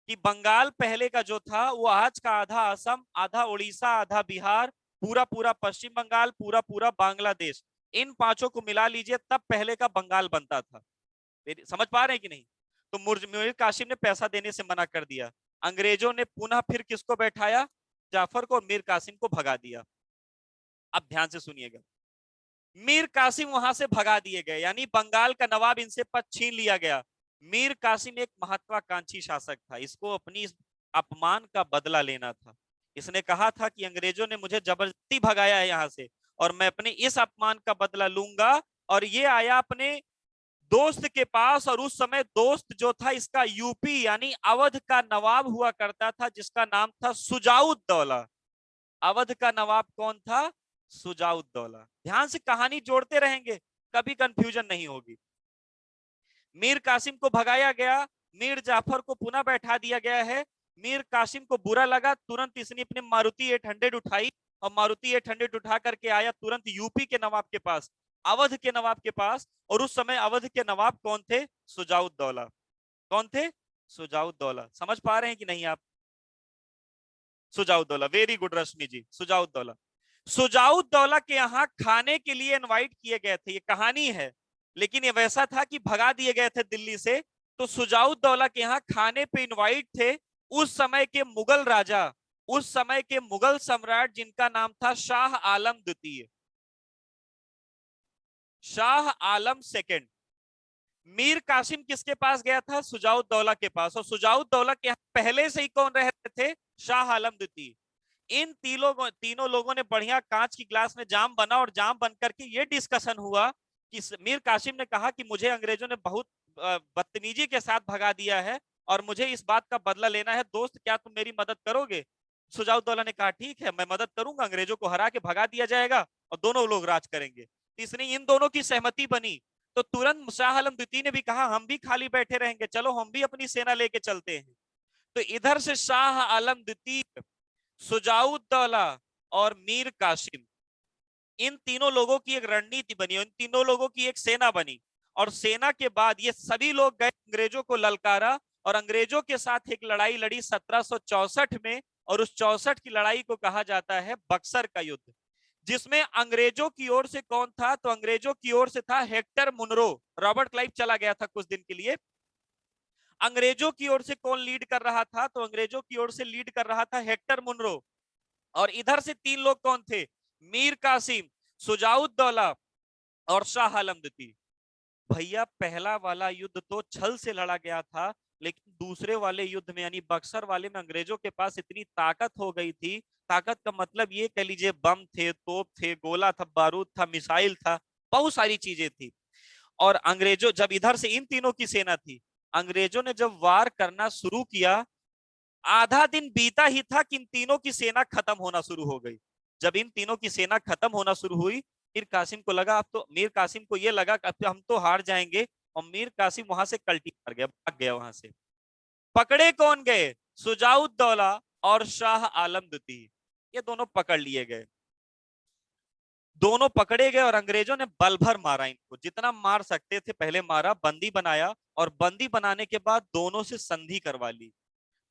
कि बंगाल पहले का जो था वो आज का आधा असम, आधा उड़ीसा, आधा बिहार, पूरा पूरा पश्चिम बंगाल, पूरा पूरा बांग्लादेश, इन पांचों को मिला लीजिए तब पहले का बंगाल बनता था। समझ पा रहे हैं कि नहीं? तो मीर कासिम ने पैसा देने से मना कर दिया। अंग्रेजों ने पुनः फिर किसको बैठाया? जाफर को, और मीर कासिम को भगा दिया। अब ध्यान से सुनिएगा, मीर कासिम वहां से भगा दिए गए, यानी बंगाल का नवाब इनसे पद छीन लिया गया। मीर कासिम एक महत्वाकांक्षी शासक था, इसको अपनी अपमान का बदला लेना था। इसने कहा था कि अंग्रेजों ने मुझे जबरदस्ती भगाया है यहां से, और मैं अपने इस अपमान का बदला लूंगा। और ये आया अपने दोस्त के पास, और उस समय दोस्त जो था इसका यूपी यानी अवध का नवाब हुआ करता था, जिसका नाम था सुजाउद्दौला। अवध का नवाब कौन था? सुजाउद्दौला। ध्यान से कहानी जोड़ते रहेंगे, कभी कंफ्यूजन नहीं होगी। मीर कासिम को भगाया गया, मीर जाफर को पुनः बैठा दिया गया है। मीर कासिम को बुरा लगा, तुरंत इसने अपनी मारुति 800 उठाई, और मारुति 800 उठा करके आया तुरंत यूपी के नवाब के पास, अवध के नवाब के पास। और उस समय अवध के नवाब कौन थे? सुजाउद्दौला। कौन थे? सुजाउद्दौला। समझ पा रहे हैं कि नहीं आप? सुजाउद्दौला, वेरी गुड रश्मि जी, सुजाउद्दौला। सुजाउद्दौला के यहाँ खाने के लिए इनवाइट किए गए थे, ये कहानी है, लेकिन ये वैसा था कि भगा दिए गए थे दिल्ली से। तो सुजाउद्दौला के यहाँ खाने पे इनवाइट थे उस समय के मुगल राजा, उस समय के मुगल सम्राट, जिनका नाम था शाह आलम द्वितीय, शाह आलम सेकंड। मीर कासिम किसके पास गया था? सुजाउद्दौला के पास। और सुजाउद्दौला के यहाँ पहले से ही कौन रह रहे थे? शाह आलम द्वितीय। इन तीनों लोगों ने बढ़िया कांच की ग्लास में जाम बना, और जाम बन करके ये डिस्कशन हुआ कि मीर कासिम ने कहा कि मुझे अंग्रेजों ने बहुत बदतमीजी के साथ भगा दिया है, और मुझे इस बात का बदला लेना है। दोस्त, क्या तुम मेरी मदद करोगे? सुजाउद्दौला ने कहा ठीक है, मैं मदद करूंगा, अंग्रेजों को हरा के भगा दिया जाएगा और दोनों लोग राज करेंगे। इसने इन दोनों की सहमति बनी, तो तुरंत शाह आलम द्वितीय ने भी कहा हम भी खाली बैठे रहेंगे, चलो हम भी अपनी सेना लेके चलते हैं। तो इधर से शाह आलम द्वितीय, सुजाउद्दौला और मीर कासिम, इन तीनों लोगों की एक रणनीति बनी, इन तीनों लोगों की एक सेना बनी। और सेना के बाद ये सभी लोग गए, अंग्रेजों को ललकारा, और अंग्रेजों के साथ एक लड़ाई लड़ी 1764 में। और उस 64 की लड़ाई को कहा जाता है बक्सर का युद्ध, जिसमें अंग्रेजों की ओर से कौन था? तो अंग्रेजों की ओर से था हेक्टर मुनरो। रॉबर्ट क्लाइव चला गया था कुछ दिन के लिए, अंग्रेजों की ओर से कौन लीड कर रहा था? तो अंग्रेजों की ओर से लीड कर रहा था हेक्टर मुनरो। और इधर से तीन लोग कौन थे? मीर कासिम, शुजाउद्दौला और शाह आलम द्वितीय। भैया पहला वाला युद्ध तो छल से लड़ा गया था, लेकिन दूसरे वाले युद्ध में यानी बक्सर वाले में अंग्रेजों के पास इतनी ताकत हो गई थी। ताकत का मतलब ये कह लीजिए बम थे, तोप थे, गोला था, बारूद था, मिसाइल था, बहुत सारी चीजें थी। और अंग्रेजों जब इधर से इन तीनों की सेना थी, अंग्रेजों ने जब वार करना शुरू किया, आधा दिन बीता ही था कि इन तीनों की सेना खत्म होना शुरू हो गई। जब इन तीनों की सेना खत्म होना शुरू हुई, मीर कासिम को लगा, अब तो मीर कासिम को यह लगा कि अब तो हम तो हार जाएंगे। और मीर कासिम वहां से कल्टी मार गया, भाग गया वहां से। पकड़े कौन गए? शुजाउद्दौला और शाह आलम द्वितीय, ये दोनों पकड़ लिए गए। दोनों पकड़े गए और अंग्रेजों ने बल भर मारा इनको, जितना मार सकते थे पहले मारा, बंदी बनाया। और बंदी बनाने के बाद दोनों से संधि करवा ली।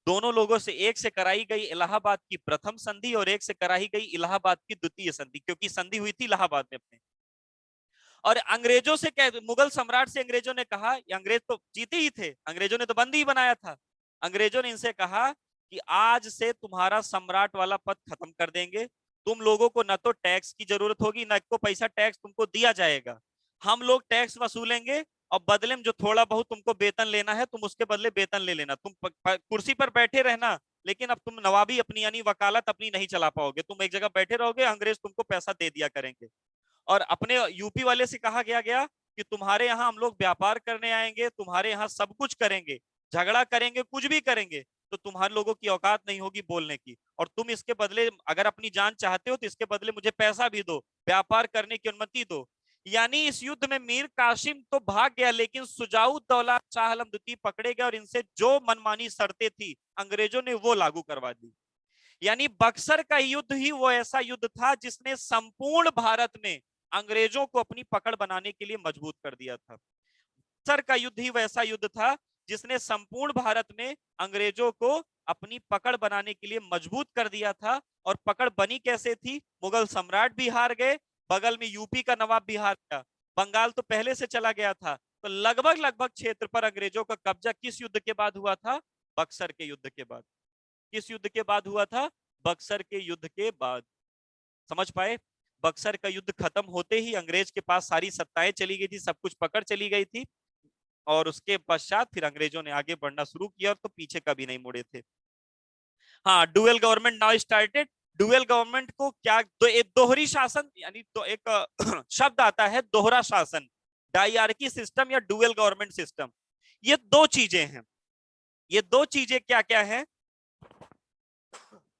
दोनों लोगों से, एक से कराई गई इलाहाबाद की प्रथम संधि और एक से कराई गई इलाहाबाद की द्वितीय संधि, क्योंकि संधि हुई थी इलाहाबाद में अपने। और अंग्रेजों से मुगल सम्राट से अंग्रेजों ने कहा, अंग्रेज तो जीते ही थे, अंग्रेजों ने तो बंदी ही बनाया था। अंग्रेजों ने इनसे कहा कि आज से तुम्हारा सम्राट वाला पद खत्म कर देंगे। तुम लोगों को न तो टैक्स की जरूरत होगी, न को पैसा टैक्स तुमको दिया जाएगा। हम लोग टैक्स वसूलेंगे और बदले में जो थोड़ा बहुत तुमको वेतन लेना है, तुम उसके बदले वेतन ले लेना। तुम कुर्सी पर बैठे रहना, लेकिन अब तुम नवाबी अपनी यानी वकालत अपनी नहीं चला पाओगे। तुम एक जगह बैठे रहोगे, अंग्रेज तुमको पैसा दे दिया करेंगे। और अपने यूपी वाले से कहा गया कि तुम्हारे यहाँ हम लोग व्यापार करने आएंगे, तुम्हारे यहाँ सब कुछ करेंगे, झगड़ा करेंगे, कुछ भी करेंगे, तो तुम्हारे लोगों की औकात नहीं होगी बोलने की। और तुम इसके बदले अगर अपनी जान चाहते हो तो इसके बदले मुझे पैसा भी दो, व्यापार करने की अनुमति दो। यानी इस युद्ध में मीर कासिम तो भाग गया, लेकिन सुजाउद्दौला, शाह आलम द्वितीय पकड़े गए और इनसे जो मनमानी शर्तें थी अंग्रेजों ने वो लागू करवा दी। यानी बक्सर का युद्ध ही वो ऐसा युद्ध था जिसने संपूर्ण भारत में अंग्रेजों को अपनी पकड़ बनाने के लिए मजबूत कर दिया था। बक्सर का युद्ध ही वैसा युद्ध था जिसने संपूर्ण भारत में अंग्रेजों को अपनी पकड़ बनाने के लिए मजबूत कर दिया था। और पकड़ बनी कैसे थी? मुगल सम्राट भी हार गए, बगल में यूपी का नवाब भी हार गया, बंगाल तो पहले से चला गया था। तो लगभग लगभग क्षेत्र पर अंग्रेजों का कब्जा किस युद्ध के बाद हुआ था? बक्सर के युद्ध के बाद। किस युद्ध के बाद हुआ था? बक्सर के युद्ध के बाद। समझ पाए? बक्सर का युद्ध खत्म होते ही अंग्रेज के पास सारी सत्ताएं चली गई थी, सब कुछ पकड़ चली गई थी। और उसके पश्चात फिर अंग्रेजों ने आगे बढ़ना शुरू किया और तो पीछे कभी नहीं मुड़े थे। हाँ, dual government now started. Dual government को क्या, तो एक दोहरी शासन यानी तो एक शब्द आता है दोहरा शासन, डायआर्की सिस्टम या डुअल गवर्नमेंट सिस्टम। ये दो चीजें हैं। ये दो चीजें क्या क्या है?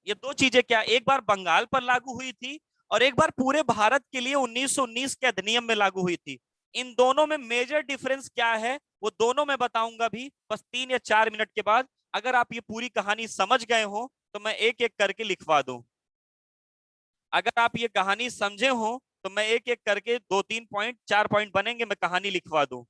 ये दो चीजें क्या, एक बार बंगाल पर लागू हुई थी और एक बार पूरे भारत के लिए 1919 के अधिनियम में लागू हुई थी। इन दोनों में मेजर डिफरेंस क्या है वो दोनों मैं बताऊंगा भी बस 3 या 4 मिनट के बाद। अगर आप ये पूरी कहानी समझ गए हो तो मैं एक एक करके लिखवा दूं। अगर आप ये कहानी समझे हो तो मैं एक एक करके 2-3 पॉइंट 4 पॉइंट बनेंगे, मैं कहानी लिखवा दूं।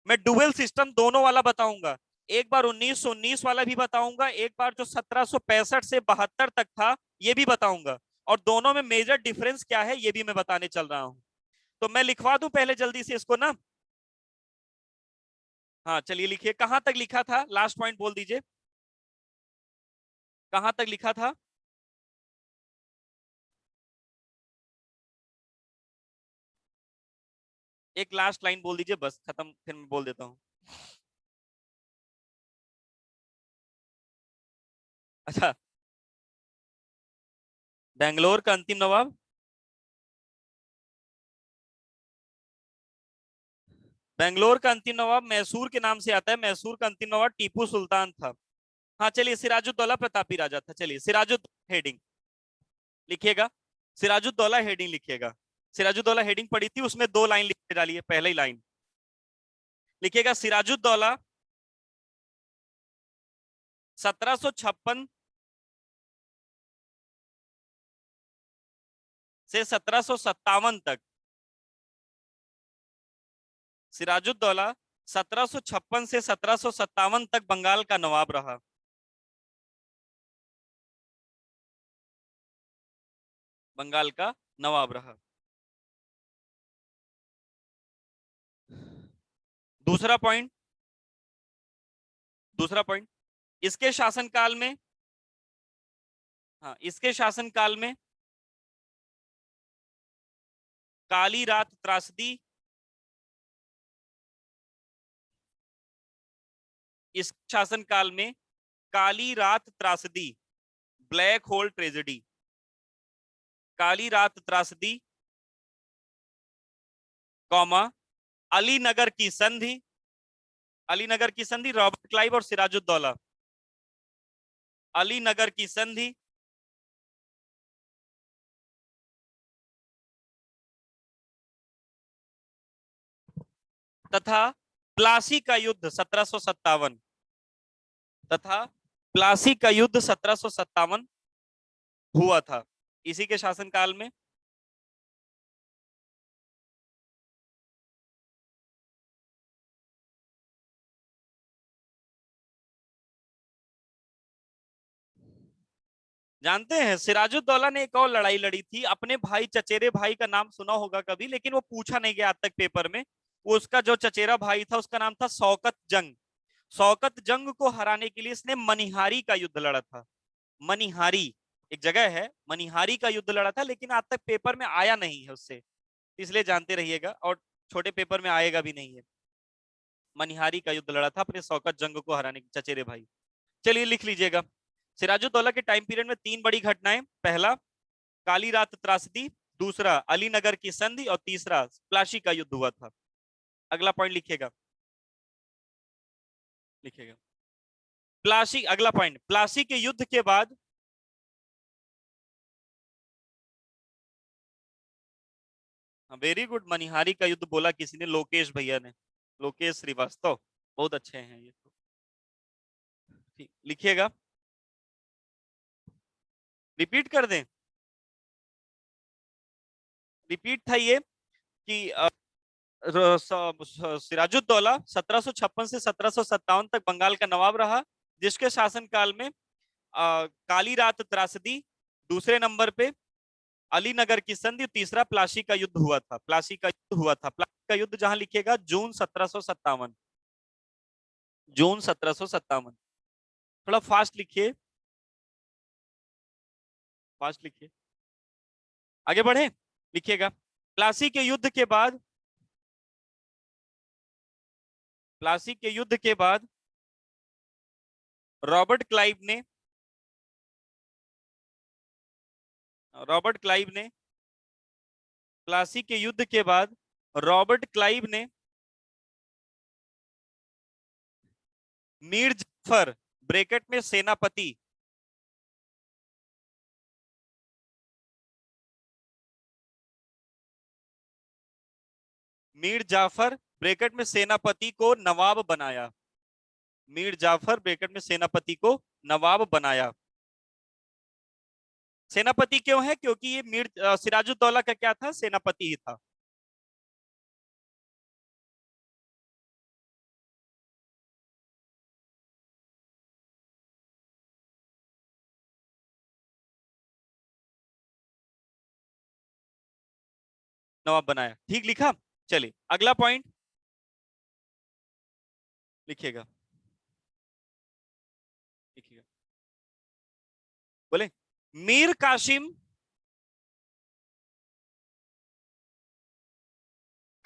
मैं डुअल सिस्टम दोनों वाला बताऊंगा। एक बार 1919 वाला भी बताऊंगा, एक बार जो 1765 से 72 तक था ये भी बताऊंगा। और दोनों में मेजर डिफरेंस क्या है ये भी मैं बताने चल रहा हूं। तो मैं लिखवा दूं पहले जल्दी से इसको ना। हाँ चलिए लिखिए, कहां तक लिखा था? लास्ट पॉइंट बोल दीजिए, कहां तक लिखा था? एक लास्ट लाइन बोल दीजिए बस, खत्म, फिर मैं बोल देता हूँ। अच्छा, बेंगलोर का अंतिम नवाब? बेंगलोर का अंतिम नवाब मैसूर के नाम से आता है। मैसूर का अंतिम नवाब टीपू सुल्तान था। हाँ चलिए, सिराजुद्दौला प्रतापी राजा था। चलिए सिराजुद्दौला हेडिंग लिखिएगा, सिराजुद्दौला हेडिंग लिखिएगा। सिराजुद्दौला हेडिंग पड़ी थी, उसमें 2 लाइन लिख के डालिए। पहले ही लाइन लिखिएगा, सिराजुद्दौला 1756 से 1757 तक। सिराजुद्दौला 1756 से 1757 तक बंगाल का नवाब रहा। बंगाल का नवाब रहा। दूसरा पॉइंट, दूसरा पॉइंट, इसके शासनकाल में, हाँ इसके शासनकाल में काली रात त्रासदी, इस शासनकाल में काली रात त्रासदी, ब्लैक होल ट्रेजेडी, काली रात त्रासदी, कौमा, अलीनगर की संधि, अलीनगर की संधि रॉबर्ट क्लाइव और सिराजुद्दौला, अलीनगर की संधि, तथा प्लासी का युद्ध 1757, तथा प्लासी का युद्ध 1757 हुआ था, इसी के शासनकाल में। जानते हैं सिराजुद्दौला ने एक और लड़ाई लड़ी थी अपने भाई, चचेरे भाई का नाम सुना होगा कभी, लेकिन वो पूछा नहीं गया आज तक पेपर में। वो उसका जो चचेरा भाई था उसका नाम था शौकत जंग। शौकत जंग को हराने के लिए इसने मनिहारी का युद्ध लड़ा था। मनिहारी एक जगह है, मनिहारी का युद्ध लड़ा था, लेकिन आज तक पेपर में आया नहीं है उससे, इसलिए जानते रहिएगा, और छोटे पेपर में आएगा भी नहीं है। मनिहारी का युद्ध लड़ा था अपने शौकत जंग को हराने के चचेरे भाई। चलिए लिख लीजिएगा। सिराजुद्दौला के टाइम पीरियड में तीन बड़ी घटनाएं, पहला काली रात त्रासदी, दूसरा अलीनगर की संधि, और तीसरा प्लासी का युद्ध हुआ था। अगला पॉइंट लिखिएगा, लिखिएगा प्लासी। अगला पॉइंट, प्लासी के युद्ध के बाद वेरी गुड, मनिहारी का युद्ध बोला किसी ने, लोकेश भैया ने, लोकेश श्रीवास्तव, बहुत अच्छे हैं ये तो। ठीक लिखिएगा, रिपीट कर दें, रिपीट था ये कि सिराजुद्दौला 1756 से 1757 तक बंगाल का नवाब रहा, जिसके शासनकाल में काली रात त्रासदी, दूसरे नंबर पे अलीनगर की संधि, तीसरा प्लासी का युद्ध हुआ था। प्लासी का युद्ध हुआ था, प्लासी का युद्ध जहां लिखिएगा जून 1757, जून 1757। थोड़ा फास्ट लिखिए, फास्ट लिखिए, आगे बढ़े, लिखिएगा प्लासी के युद्ध के बाद, प्लासी के युद्ध के बाद रॉबर्ट क्लाइव ने, रॉबर्ट क्लाइव ने प्लासी के युद्ध के बाद रॉबर्ट क्लाइव ने मीर जाफर ब्रैकेट में सेनापति, मीर जाफर ब्रैकेट में सेनापति को नवाब बनाया, मीर जाफर ब्रैकेट में सेनापति को नवाब बनाया। सेनापति क्यों है? क्योंकि ये सिराजुद्दौला का क्या था, सेनापति ही था। नवाब बनाया, ठीक लिखा। चलिए अगला पॉइंट लिखिएगा, लिखिएगा, बोले मीर कासिम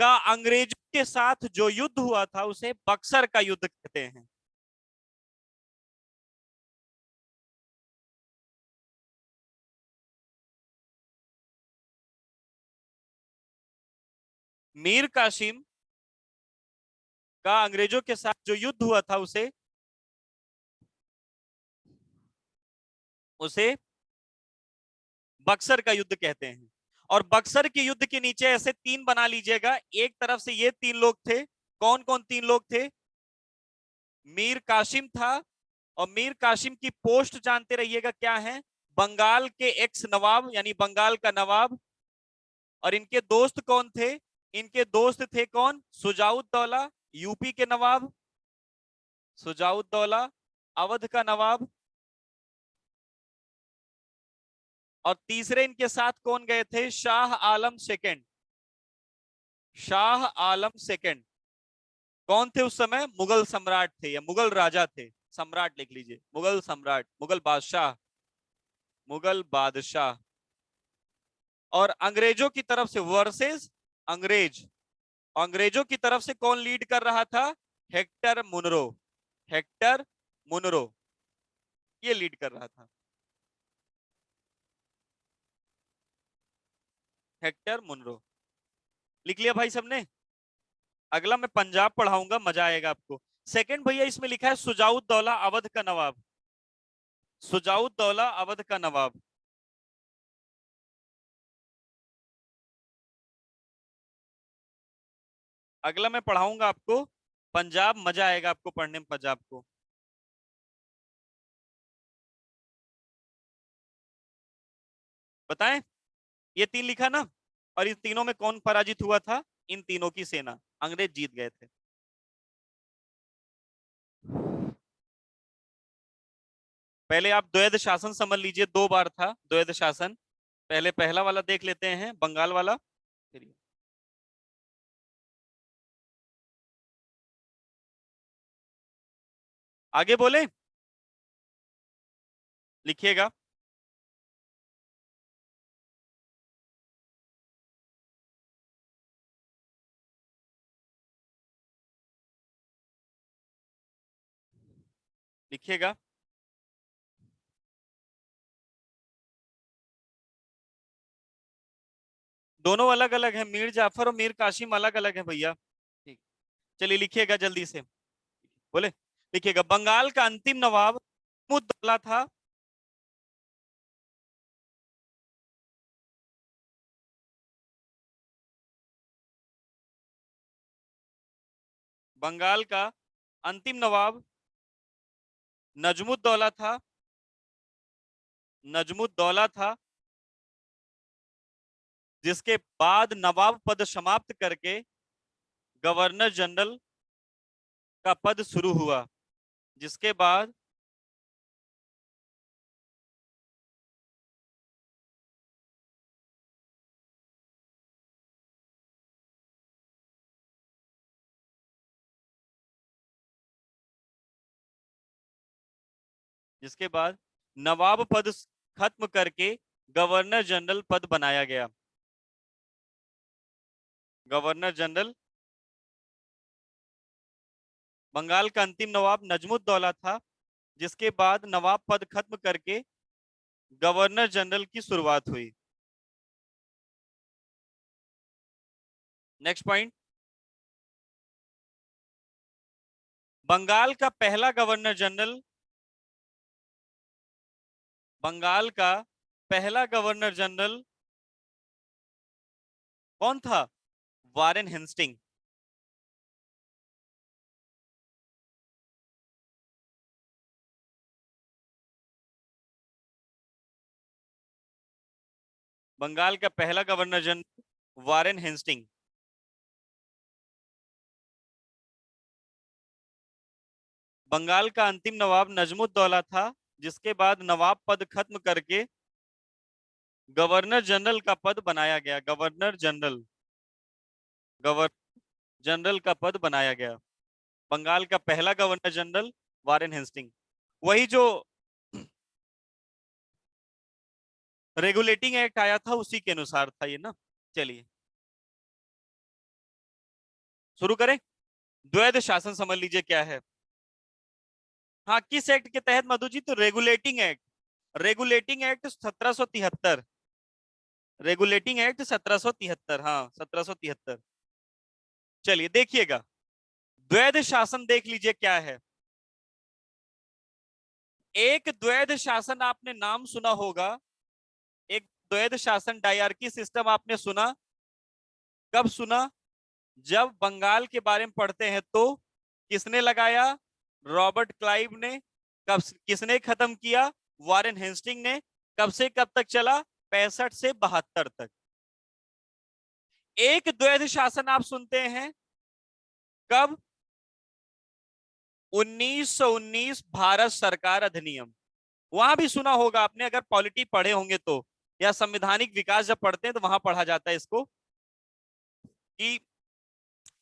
का अंग्रेजों के साथ जो युद्ध हुआ था उसे बक्सर का युद्ध कहते हैं। मीर कासिम का अंग्रेजों के साथ जो युद्ध हुआ था उसे, उसे बक्सर का युद्ध कहते हैं। और बक्सर के युद्ध के नीचे ऐसे तीन बना लीजिएगा, एक तरफ से ये तीन लोग थे, कौन कौन तीन लोग थे? मीर कासिम था, और मीर कासिम की पोस्ट जानते रहिएगा क्या है, बंगाल के एक्स नवाब, यानी बंगाल का नवाब। और इनके दोस्त कौन थे? इनके दोस्त थे कौन? सुजाउद्दौला यूपी के नवाब, सुजाउद्दौला अवध का नवाब, और तीसरे इनके साथ कौन गए थे? Shah Alam second, Shah Alam second. कौन थे उस समय? मुगल सम्राट थे या मुगल राजा थे। सम्राट लिख लीजिए, मुगल सम्राट, मुगल बादशाह, मुगल बादशाह। और अंग्रेजों की तरफ से वर्सेस अंग्रेज, अंग्रेजों की तरफ से कौन लीड कर रहा था? हेक्टर मुनरो, हेक्टर मुनरो ये लीड कर रहा था, हेक्टर मुनरो। लिख लिया भाई सबने? अगला मैं पंजाब पढ़ाऊंगा, मजा आएगा आपको। सेकंड भैया इसमें लिखा है सुजाउद्दौला अवध का नवाब, सुजाउद्दौला अवध का नवाब। अगला मैं पढ़ाऊंगा आपको पंजाब, मजा आएगा आपको पढ़ने में पंजाब को। बताएं, ये तीन लिखा ना, और इन तीनों में कौन पराजित हुआ था? इन तीनों की सेना, अंग्रेज जीत गए थे। पहले आप द्वैध शासन समझ लीजिए, दो बार था द्वैध शासन। पहले पहला वाला देख लेते हैं, बंगाल वाला। फिर आगे बोले, लिखिएगा। लिखिएगा। दोनों अलग अलग है, मीर जाफर और मीर कासिम अलग अलग है भैया। ठीक, चलिए लिखिएगा जल्दी से। बोले, लिखिएगा। बंगाल का अंतिम नवाब मुद्दौला था। बंगाल का अंतिम नवाब नजमुद्दौला था, नजमुद्दौला था, जिसके बाद नवाब पद समाप्त करके गवर्नर जनरल का पद शुरू हुआ, जिसके बाद जिसके बाद नवाब पद खत्म करके गवर्नर जनरल पद बनाया गया, गवर्नर जनरल। बंगाल का अंतिम नवाब नजमुद्दौला था, जिसके बाद नवाब पद खत्म करके गवर्नर जनरल की शुरुआत हुई। नेक्स्ट पॉइंट, बंगाल का पहला गवर्नर जनरल, बंगाल का पहला गवर्नर जनरल कौन था? Warren Hasting. बंगाल का पहला governor general Warren Hasting. Bengal का अंतिम नवाब नजमुद्दौला था, जिसके बाद नवाब पद खत्म करके गवर्नर जनरल का पद बनाया गया, गवर्नर जनरल, गवर्नर जनरल का पद बनाया गया। बंगाल का पहला गवर्नर जनरल वारेन हेस्टिंग। वही जो रेगुलेटिंग एक्ट आया था उसी के अनुसार था ये ना। चलिए शुरू करें। द्वैध शासन समझ लीजिए क्या है। हाँ, किस एक्ट के तहत मधु जी? तो regulating act, regulating act 1773, regulating act 1773, हाँ 1773। चलिए देखिएगा, द्वैध शासन देख लीजिए क्या है। एक द्वैध शासन आपने नाम सुना होगा, एक द्वैध शासन डायरकी सिस्टम आपने सुना? कब सुना? जब बंगाल के बारे में पढ़ते हैं तो किसने लगाया? रॉबर्ट क्लाइव ने। कब किसने खत्म किया? वारेन हेस्टिंग ने। कब से कब तक चला? 65 से 72 तक। एक द्वैध शासन आप सुनते हैं कब? 1919 भारत सरकार अधिनियम। वहां भी सुना होगा आपने, अगर पॉलिटी पढ़े होंगे तो, या संवैधानिक विकास जब पढ़ते हैं तो वहां पढ़ा जाता है इसको, कि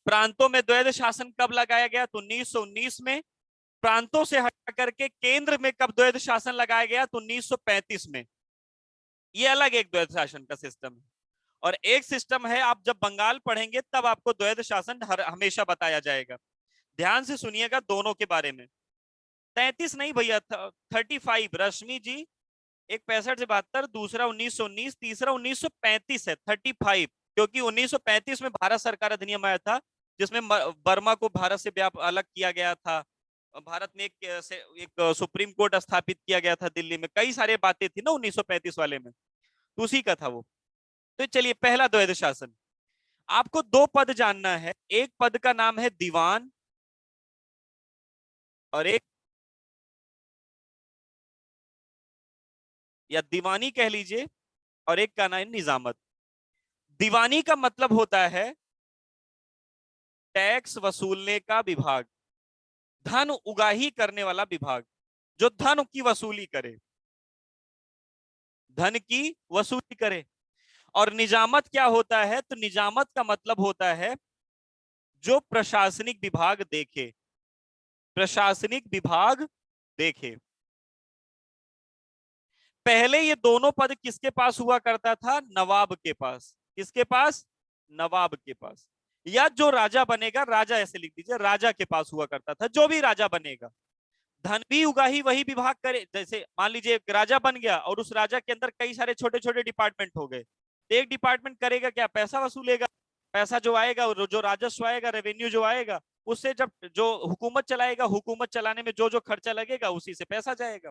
प्रांतों में द्वैध शासन कब लगाया गया? तो 1919 में। प्रांतों से हटा करके केंद्र में कब द्वैध शासन लगाया गया? तो 1935 में। ये अलग एक द्वैध शासन का सिस्टम है। और एक सिस्टम है, आप जब बंगाल पढ़ेंगे तब आपको द्वैध शासन हमेशा बताया जाएगा। ध्यान से सुनिएगा दोनों के बारे में। 33 नहीं भैया, 35। रश्मि जी, एक 65 से 72, दूसरा 1919, तीसरा 1935 है, 35। क्योंकि 1935 में भारत सरकार अधिनियम आया था, जिसमें बर्मा को भारत से अलग किया गया था। भारत में एक सुप्रीम कोर्ट स्थापित किया गया था दिल्ली में, कई सारे बातें थी ना 1935 वाले में, तो उसी का था वो। तो चलिए, पहला द्वैध शासन। आपको दो पद जानना है, एक पद का नाम है दीवान और एक, या दीवानी कह लीजिए, और एक का नाम है निजामत। दीवानी का मतलब होता है टैक्स वसूलने का विभाग, धन उगाही करने वाला विभाग, जो धन की वसूली करे, धन की वसूली करे। और निजामत क्या होता है? तो निजामत का मतलब होता है जो प्रशासनिक विभाग देखे, प्रशासनिक विभाग देखे। पहले ये दोनों पद किसके पास हुआ करता था? नवाब के पास। किसके पास? नवाब के पास। या जो राजा बनेगा, राजा ऐसे लिख दीजिए, राजा के पास हुआ करता था, जो भी राजा बनेगा। धन भी उगाही वही विभाग करे। जैसे मान लीजिए एक राजा बन गया और उस राजा के अंदर कई सारे छोटे छोटे डिपार्टमेंट हो गए, तो एक डिपार्टमेंट करेगा क्या? पैसा वसूलेगा। पैसा जो आएगा, जो राजस्व आएगा, रेवेन्यू जो आएगा, उससे जब जो हुकूमत चलाएगा, हुकूमत चलाने में जो जो खर्चा लगेगा उसी से पैसा जाएगा।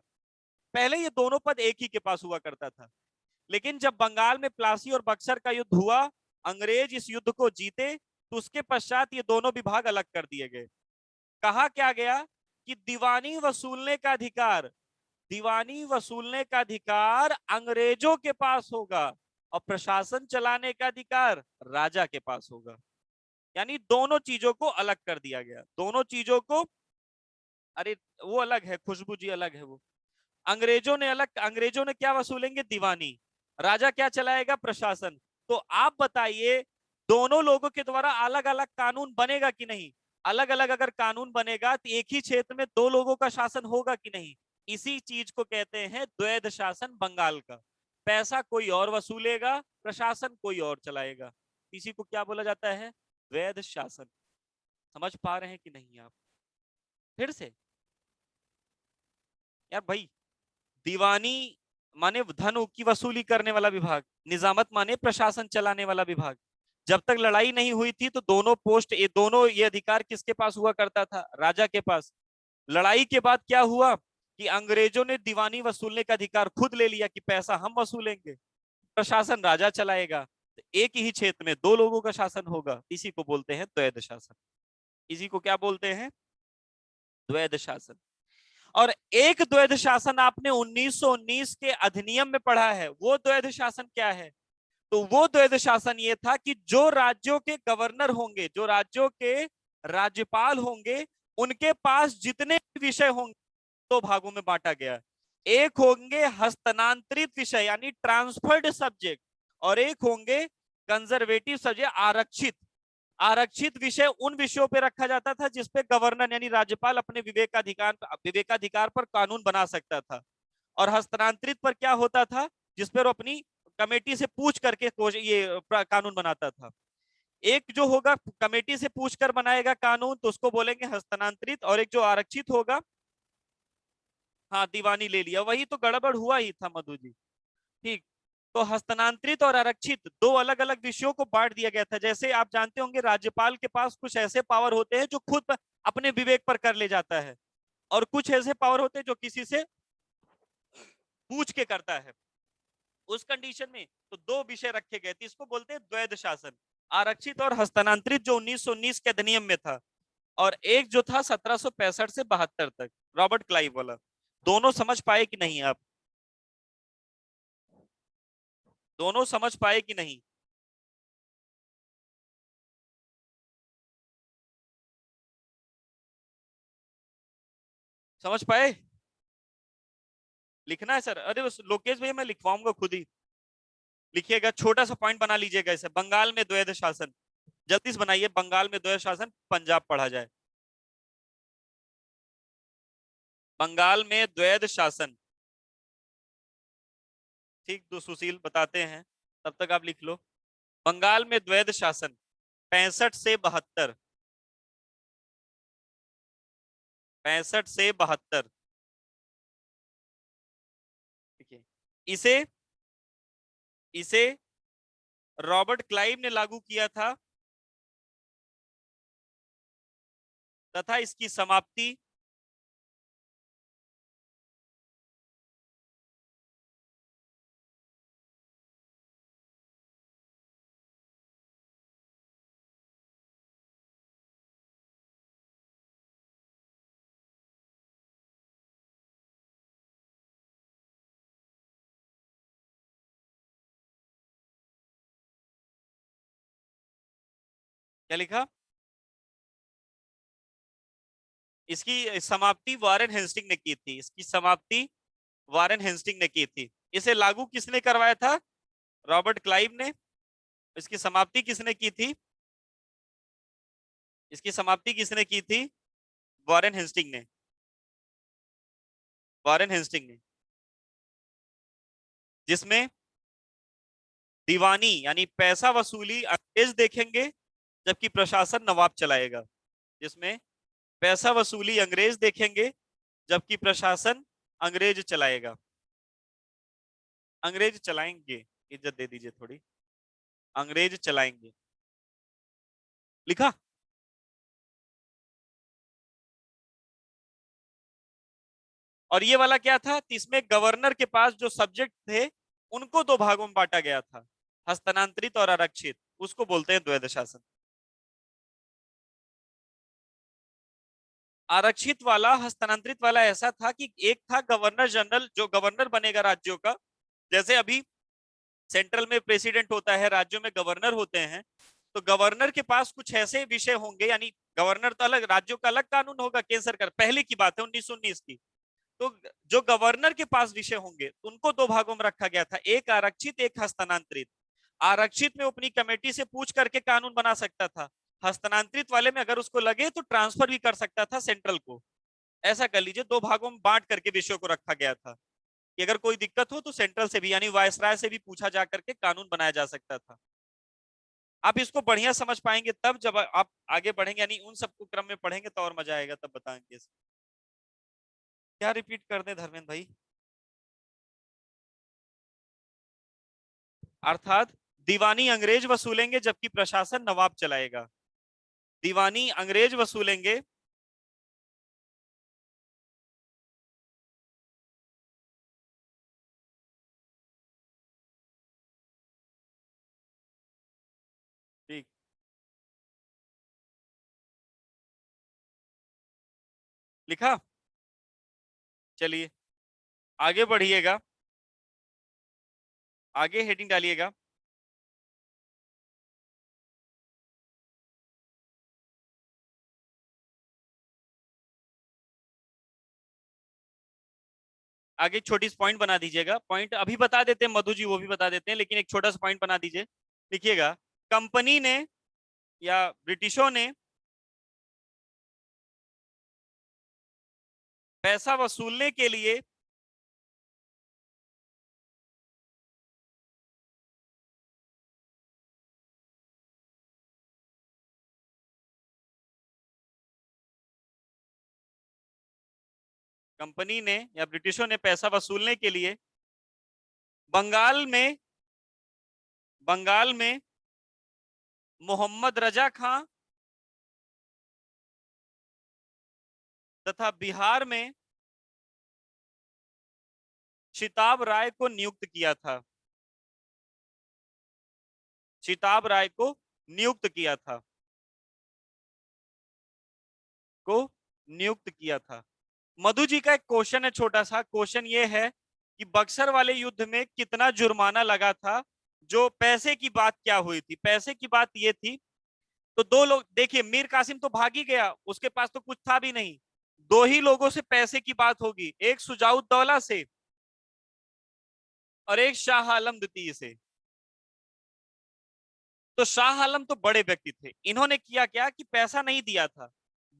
पहले ये दोनों पद एक ही के पास हुआ करता था। लेकिन जब बंगाल में प्लासी और बक्सर का युद्ध हुआ, अंग्रेज इस युद्ध को जीते, तो उसके पश्चात ये दोनों विभाग अलग कर दिए गए। कहा क्या गया कि दीवानी वसूलने का अधिकार, दीवानी वसूलने का अधिकार अंग्रेजों के पास होगा और प्रशासन चलाने का अधिकार राजा के पास होगा। यानी दोनों चीजों को अलग कर दिया गया, दोनों चीजों को। अरे वो अलग है, खुशबू जी अलग है वो। अंग्रेजों ने अलग, अंग्रेजों ने क्या वसूलेंगे? दीवानी। राजा क्या चलाएगा? प्रशासन। तो आप बताइए, दोनों लोगों के द्वारा अलग अलग कानून बनेगा कि नहीं? अलग अलग अगर कानून बनेगा तो एक ही क्षेत्र में दो लोगों का शासन होगा कि नहीं? इसी चीज को कहते हैं द्वैध शासन बंगाल का। पैसा कोई और वसूलेगा, प्रशासन कोई और चलाएगा। इसी को क्या बोला जाता है? द्वैध शासन। समझ पा रहे हैं कि नहीं आप? फिर से यार भाई, दीवानी माने धन की वसूली करने वाला विभाग, निजामत माने प्रशासन चलाने वाला विभाग। जब तक लड़ाई नहीं हुई थी तो दोनों पोस्ट, ये दोनों, ये अधिकार किसके पास हुआ करता था? राजा के पास। लड़ाई के बाद क्या हुआ कि अंग्रेजों ने दीवानी वसूलने का अधिकार खुद ले लिया कि पैसा हम वसूलेंगे, प्रशासन राजा चलाएगा। तो एक ही क्षेत्र में दो लोगों का शासन होगा, इसी को बोलते हैं द्वैध शासन। इसी को क्या बोलते हैं? द्वैध शासन। और एक द्वैध शासन आपने 1919 के अधिनियम में पढ़ा है, वो द्वैध शासन क्या है? तो वो द्वैध शासन ये था कि जो राज्यों के गवर्नर होंगे, जो राज्यों के राज्यपाल होंगे, उनके पास जितने विषय होंगे दो भागों में बांटा गया। एक होंगे हस्तांतरित विषय यानी ट्रांसफर्ड सब्जेक्ट, और एक होंगे कंजर्वेटिव सब्जेक्ट, आरक्षित। आरक्षित विषय उन विषयों पे रखा जाता था जिसपे गवर्नर यानी राज्यपाल अपने विवेकाधिकार पर कानून बना सकता था। और हस्तांतरित पर क्या होता था? जिस पर वो अपनी कमेटी से पूछ करके ये कानून बनाता था। एक जो होगा कमेटी से पूछकर बनाएगा कानून, तो उसको बोलेंगे हस्तांतरित, और एक जो आरक्षित होगा, हाँ दीवानी ले लिया, वही तो गड़बड़ हुआ ही था मधु जी। ठीक। तो हस्तांतरित और आरक्षित दो अलग अलग विषयों को बांट दिया गया था। जैसे आप जानते होंगे राज्यपाल के पास कुछ ऐसे पावर होते हैं जो खुद अपने विवेक पर कर ले जाता है, और कुछ ऐसे पावर होते हैं जो किसी से पूछ के करता है। उस कंडीशन में तो दो विषय रखे गए थे, इसको बोलते हैं द्वैध शासन, आरक्षित और हस्तांतरित, जो 1919 के अधिनियम में था। और एक जो था 1765 से 72 तक, रॉबर्ट क्लाइव वाला। दोनों समझ पाए कि नहीं आप? दोनों समझ पाए कि नहीं? समझ पाए? लिखना है सर? अरे उस लोकेश भैया मैं लिखवाऊंगा खुद ही। लिखिएगा, छोटा सा पॉइंट बना लीजिएगा इसे, बंगाल में द्वैध शासन। जल्दी से बनाइए, बंगाल में द्वैध शासन, पंजाब पढ़ा जाए। बंगाल में द्वैध शासन। ठीक, तो सुशील बताते हैं, तब तक आप लिख लो। बंगाल में द्वैध शासन 65 से 72, 65 से 72। ठीक है, इसे इसे रॉबर्ट क्लाइव ने लागू किया था तथा इसकी समाप्ति क्या लिखा? इसकी समाप्ति वारेन हेस्टिंग ने की थी, इसकी समाप्ति वारेन हेस्टिंग ने की थी। इसे लागू किसने करवाया था? रॉबर्ट क्लाइव ने। इसकी समाप्ति किसने की थी? इसकी समाप्ति किसने की थी? वारेन हेस्टिंग ने, वारेन हेस्टिंग ने, जिसमें दीवानी यानी पैसा वसूली अंग्रेज देखेंगे जबकि प्रशासन नवाब चलाएगा। जिसमें पैसा वसूली अंग्रेज देखेंगे जबकि प्रशासन अंग्रेज चलाएगा। अंग्रेज चलाएंगे, इज्जत दे दीजिए थोड़ी, अंग्रेज चलाएंगे। लिखा? और ये वाला क्या था? इसमें गवर्नर के पास जो सब्जेक्ट थे उनको दो भागों में बांटा गया था, हस्तांतरित और आरक्षित। उसको बोलते हैं द्वैध शासन। आरक्षित वाला, हस्तांतरित वाला ऐसा था कि एक था गवर्नर जनरल, जो गवर्नर बनेगा राज्यों का। जैसे अभी सेंट्रल में प्रेसिडेंट होता है, राज्यों में गवर्नर होते हैं। तो गवर्नर के पास कुछ ऐसे विषय होंगे, यानी गवर्नर तो अलग, राज्यों का अलग कानून होगा, केंद्र सरकार, पहले की बात है 1919 की। तो जो गवर्नर के पास विषय होंगे उनको दो भागों में रखा गया था, एक आरक्षित, एक हस्तांतरित। आरक्षित में अपनी कमेटी से पूछ करके कानून बना सकता था, हस्तांतरित वाले में अगर उसको लगे तो ट्रांसफर भी कर सकता था सेंट्रल को। ऐसा कर लीजिए, दो भागों में बांट करके विषयों को रखा गया था कि अगर कोई दिक्कत हो तो सेंट्रल से भी यानी वायसराय से भी पूछा जा करके कानून बनाया जा सकता था। आप इसको बढ़िया समझ पाएंगे तब जब आप आगे बढ़ेंगे, यानी उन सबको क्रम में पढ़ेंगे तो और मजा आएगा, तब बताएंगे। क्या रिपीट कर दे धर्मेंद्र भाई? अर्थात दीवानी अंग्रेज वसूलेंगे जबकि प्रशासन नवाब चलाएगा। दीवानी अंग्रेज वसूलेंगे। ठीक, लिखा? चलिए आगे बढ़िएगा, आगे हेडिंग डालिएगा। आगे छोटी सी पॉइंट बना दीजिएगा, पॉइंट अभी बता देते हैं मधु जी, वो भी बता देते हैं, लेकिन एक छोटा सा पॉइंट बना दीजिए। लिखिएगा, कंपनी ने या ब्रिटिशों ने पैसा वसूलने के लिए कंपनी ने या ब्रिटिशों ने पैसा वसूलने के लिए बंगाल में बंगाल में मोहम्मद रजा खां तथा बिहार में शिताब राय को नियुक्त किया था। शिताब राय को नियुक्त किया था, को नियुक्त किया था। मधु जी का एक क्वेश्चन है, छोटा सा क्वेश्चन ये है कि बक्सर वाले युद्ध में कितना जुर्माना लगा था? जो पैसे की बात क्या हुई थी? पैसे की बात ये थी, तो दो लोग देखिए, मीर कासिम तो भाग ही गया, उसके पास तो कुछ था भी नहीं। दो ही लोगों से पैसे की बात होगी, एक सुजाउद्दौला से और एक शाह आलम द्वितीय से। तो शाह आलम तो बड़े व्यक्ति थे, इन्होंने किया क्या कि पैसा नहीं दिया था,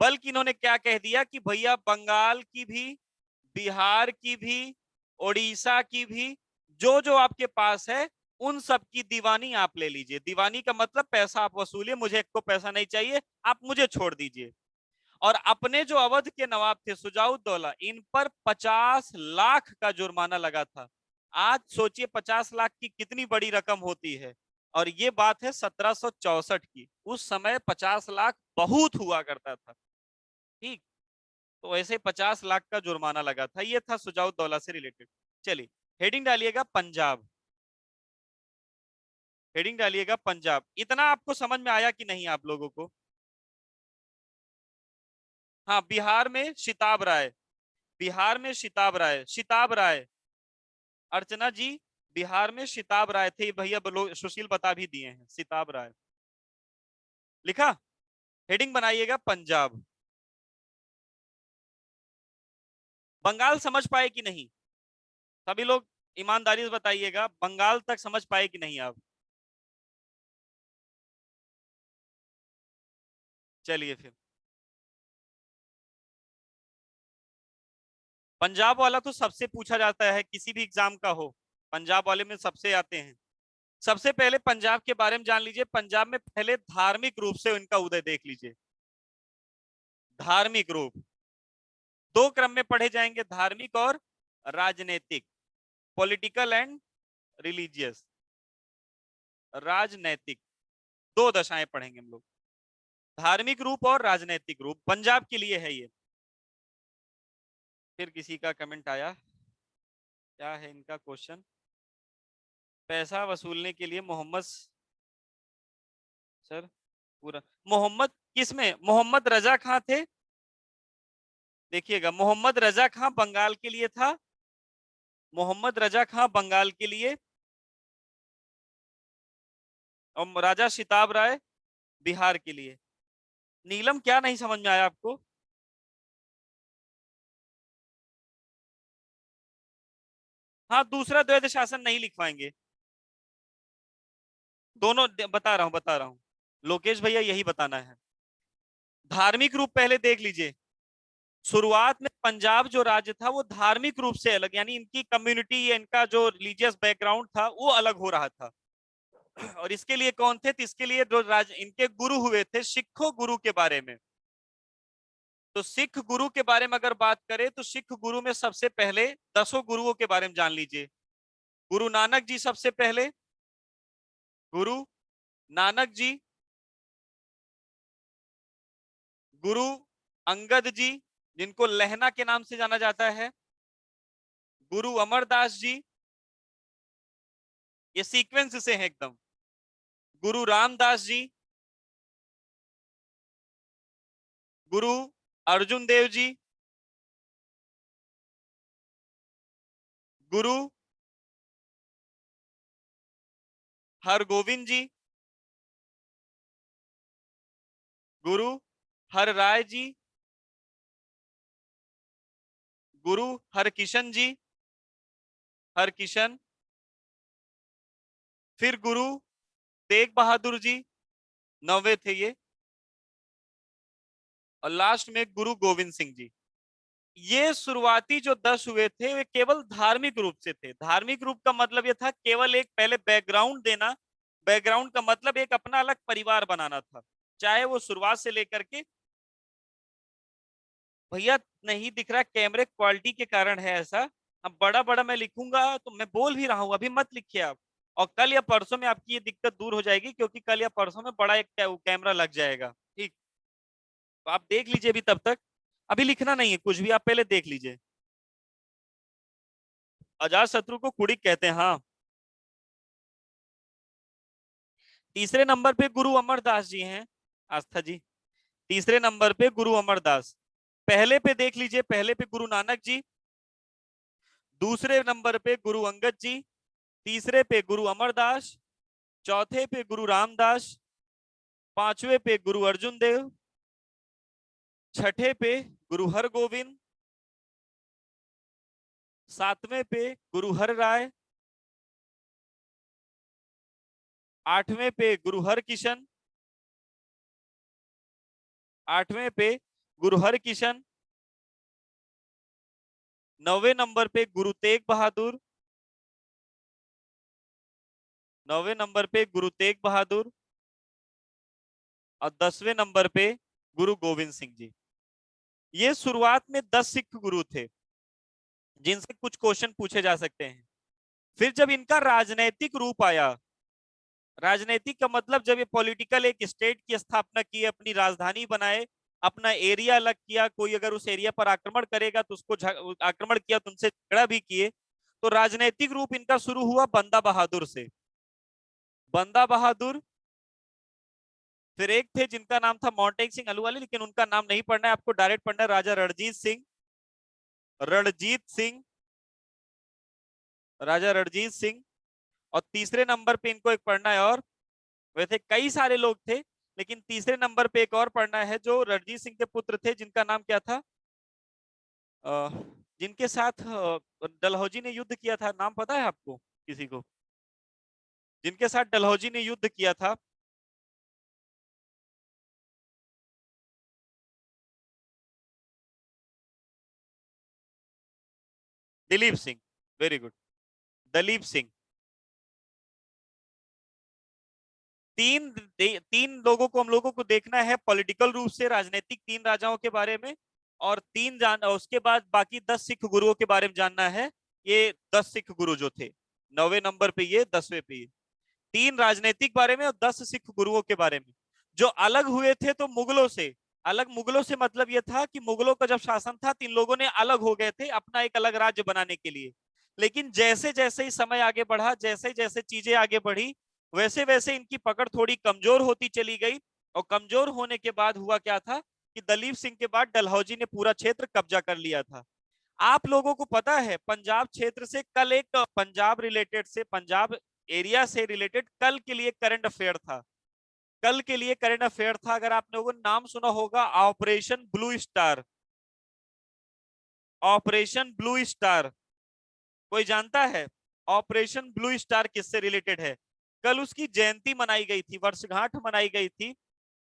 बल्कि इन्होंने क्या कह दिया कि भैया बंगाल की भी बिहार की भी, उड़ीसा की भी, जो जो आपके पास है उन सब की दीवानी आप ले लीजिए। दीवानी का मतलब पैसा आप वसूलिए, मुझे एक को पैसा नहीं चाहिए, आप मुझे छोड़ दीजिए। और अपने जो अवध के नवाब थे सुजाउद्दौला, इन पर 50 लाख का जुर्माना लगा था। आज सोचिए 50 लाख की कितनी बड़ी रकम होती है। और ये बात है 1764 की, उस समय 50 लाख बहुत हुआ करता था। ठीक, तो ऐसे 50 लाख का जुर्माना लगा था। ये था सुजाउद्दौला से रिलेटेड। चलिए हेडिंग डालिएगा पंजाब, हेडिंग डालिएगा पंजाब। इतना आपको समझ में आया कि नहीं आप लोगों को? हाँ, बिहार में शिताब राय, बिहार में शिताब राय, शिताब राय, अर्चना जी, बिहार में शिताब राय थे भैया, लोग सुशील बता भी दिए हैं, शिताब राय लिखा। हेडिंग बनाइएगा पंजाब। बंगाल समझ पाए कि नहीं सभी लोग? ईमानदारी से बताइएगा, बंगाल तक समझ पाए कि नहीं आप? चलिए फिर, पंजाब वाला तो सबसे पूछा जाता है, किसी भी एग्जाम का हो, पंजाब वाले में सबसे आते हैं। सबसे पहले पंजाब के बारे में जान लीजिए। पंजाब में पहले धार्मिक रूप से इनका उदय देख लीजिए। धार्मिक रूप दो क्रम में पढ़े जाएंगे, धार्मिक और राजनीतिक, पॉलिटिकल एंड रिलीजियस, राजनैतिक, दो दशाएं पढ़ेंगे हम लोग, धार्मिक रूप और राजनैतिक रूप, पंजाब के लिए है ये। फिर किसी का कमेंट आया, क्या है इनका क्वेश्चन? पैसा वसूलने के लिए मोहम्मद सर पूरा, मोहम्मद किसमें, मोहम्मद रजा खां थे। देखिएगा, मोहम्मद रजा खां बंगाल के लिए था, मोहम्मद रजा खां बंगाल के लिए, और राजा शिताब राय बिहार के लिए। नीलम क्या नहीं समझ में आया आपको? हाँ, दूसरा द्वैध शासन नहीं लिखवाएंगे, दोनों बता रहा हूं, बता रहा हूं, लोकेश भैया यही बताना है। धार्मिक रूप पहले देख लीजिए। शुरुआत में पंजाब जो राज्य था वो धार्मिक रूप से अलग, यानी इनकी कम्युनिटी, इनका जो रिलीजियस बैकग्राउंड था वो अलग हो रहा था। और इसके लिए कौन थे? तो इसके लिए जो इनके गुरु हुए थे, सिखों गुरु के बारे में। तो सिख गुरु के बारे में अगर बात करें तो सिख गुरु में सबसे पहले 10 गुरुओं के बारे में जान लीजिए। गुरु नानक जी सबसे पहले, गुरु नानक जी, गुरु अंगद जी, जिनको लहना के नाम से जाना जाता है, गुरु अमरदास जी, ये सीक्वेंस से है एकदम, गुरु रामदास जी, गुरु अर्जुन देव जी, गुरु हरगोविंद जी, गुरु हर राय जी, गुरु हरकिशन जी, हरकिशन, फिर गुरु तेग बहादुर जी, 9वें थे ये, और लास्ट में गुरु गोविंद सिंह जी। ये शुरुआती जो 10 हुए थे वे केवल धार्मिक रूप से थे। धार्मिक रूप का मतलब ये था केवल एक पहले बैकग्राउंड देना, बैकग्राउंड का मतलब एक अपना अलग परिवार बनाना था, चाहे वो शुरुआत से लेकर के। भैया नहीं दिख रहा, कैमरे क्वालिटी के कारण है ऐसा। अब बड़ा बड़ा मैं लिखूंगा तो मैं बोल भी रहा हूं, अभी मत लिखिए आप। और कल या परसों में आपकी ये दिक्कत दूर हो जाएगी, क्योंकि कल या परसों में बड़ा एक कैमरा लग जाएगा। ठीक, तो आप देख लीजिए अभी, तब तक अभी लिखना नहीं है कुछ भी, आप पहले देख लीजिए। अजात शत्रु को कुड़िक कहते हैं, हाँ। तीसरे नंबर पे गुरु अमरदास जी हैं, आस्था जी। तीसरे नंबर पे गुरु अमरदास। पहले पे देख लीजिए, पहले पे गुरु नानक जी, दूसरे नंबर पे गुरु अंगद जी, तीसरे पे गुरु अमरदास, चौथे पे गुरु रामदास, पांचवे पे गुरु अर्जुन देव, छठे पे गुरु हरगोविंद, सातवें पे गुरु हर राय, आठवें पे गुरु हर किशन, आठवें पे गुरु हर किशन, 9वें नंबर पे गुरु तेग बहादुर, 9वें नंबर पे गुरु तेग बहादुर, और 10वें नंबर पे गुरु गोविंद सिंह जी। ये शुरुआत में 10 सिख गुरु थे जिनसे कुछ क्वेश्चन पूछे जा सकते हैं। फिर जब इनका राजनैतिक रूप आया, राजनीतिक का मतलब जब ये पॉलिटिकल एक स्टेट की स्थापना की, अपनी राजधानी बनाए, अपना एरिया अलग किया, कोई अगर उस एरिया पर आक्रमण करेगा तो उसको आक्रमण किया तो उनसे झगड़ा भी किए, तो राजनीतिक रूप इनका शुरू हुआ बंदा बहादुर से। बंदा बहादुर, फिर एक थे जिनका नाम था मोंटेक सिंह अहलूवालिया, लेकिन उनका नाम नहीं पढ़ना है आपको, डायरेक्ट पढ़ना है राजा रणजीत सिंह। रणजीत सिंह, राजा रणजीत सिंह। और तीसरे नंबर पे इनको एक पढ़ना है, और वैसे कई सारे लोग थे, लेकिन तीसरे नंबर पे एक और पढ़ना है जो रणजीत सिंह के पुत्र थे, जिनका नाम क्या था, जिनके साथ डलहौजी ने युद्ध किया था, नाम पता है आपको किसी को, जिनके साथ डलहौजी ने युद्ध किया था? Dilip Singh, very good, Dalip Singh. तीन लोगों को हम लोगों को देखना है पॉलिटिकल रूप से, राजनीतिक, तीन राजाओं के बारे में, और उसके बाद बाकी 10 सिख गुरुओं के बारे में जानना है। ये 10 सिख गुरु जो थे, 9वें नंबर पे ये, 10वें पे ये, तीन राजनीतिक बारे में और 10 सिख गुरुओं के बारे में। जो अलग हुए थे तो मुगलों से, अलग मुगलों से मतलब यह था कि मुगलों का जब शासन था, तीन लोगों ने अलग हो गए थे अपना एक अलग राज्य बनाने के लिए। लेकिन जैसे जैसे ही समय आगे बढ़ा, जैसे जैसे चीजें आगे बढ़ी, वैसे वैसे इनकी पकड़ थोड़ी कमजोर होती चली गई। और कमजोर होने के बाद हुआ क्या था कि दलीप सिंह के बाद डलहौजी ने पूरा क्षेत्र कब्जा कर लिया था। आप लोगों को पता है पंजाब क्षेत्र से कल एक पंजाब रिलेटेड से, पंजाब एरिया से रिलेटेड कल के लिए करंट अफेयर था, कल के लिए करंट अफेयर था, अगर आप लोगों ने नाम सुना होगा, operation blue star. Operation blue star, कोई जानता है ऑपरेशन ब्लू स्टार किससे रिलेटेड है? कल उसकी जयंती मनाई गई थी, वर्षगांठ मनाई गई थी।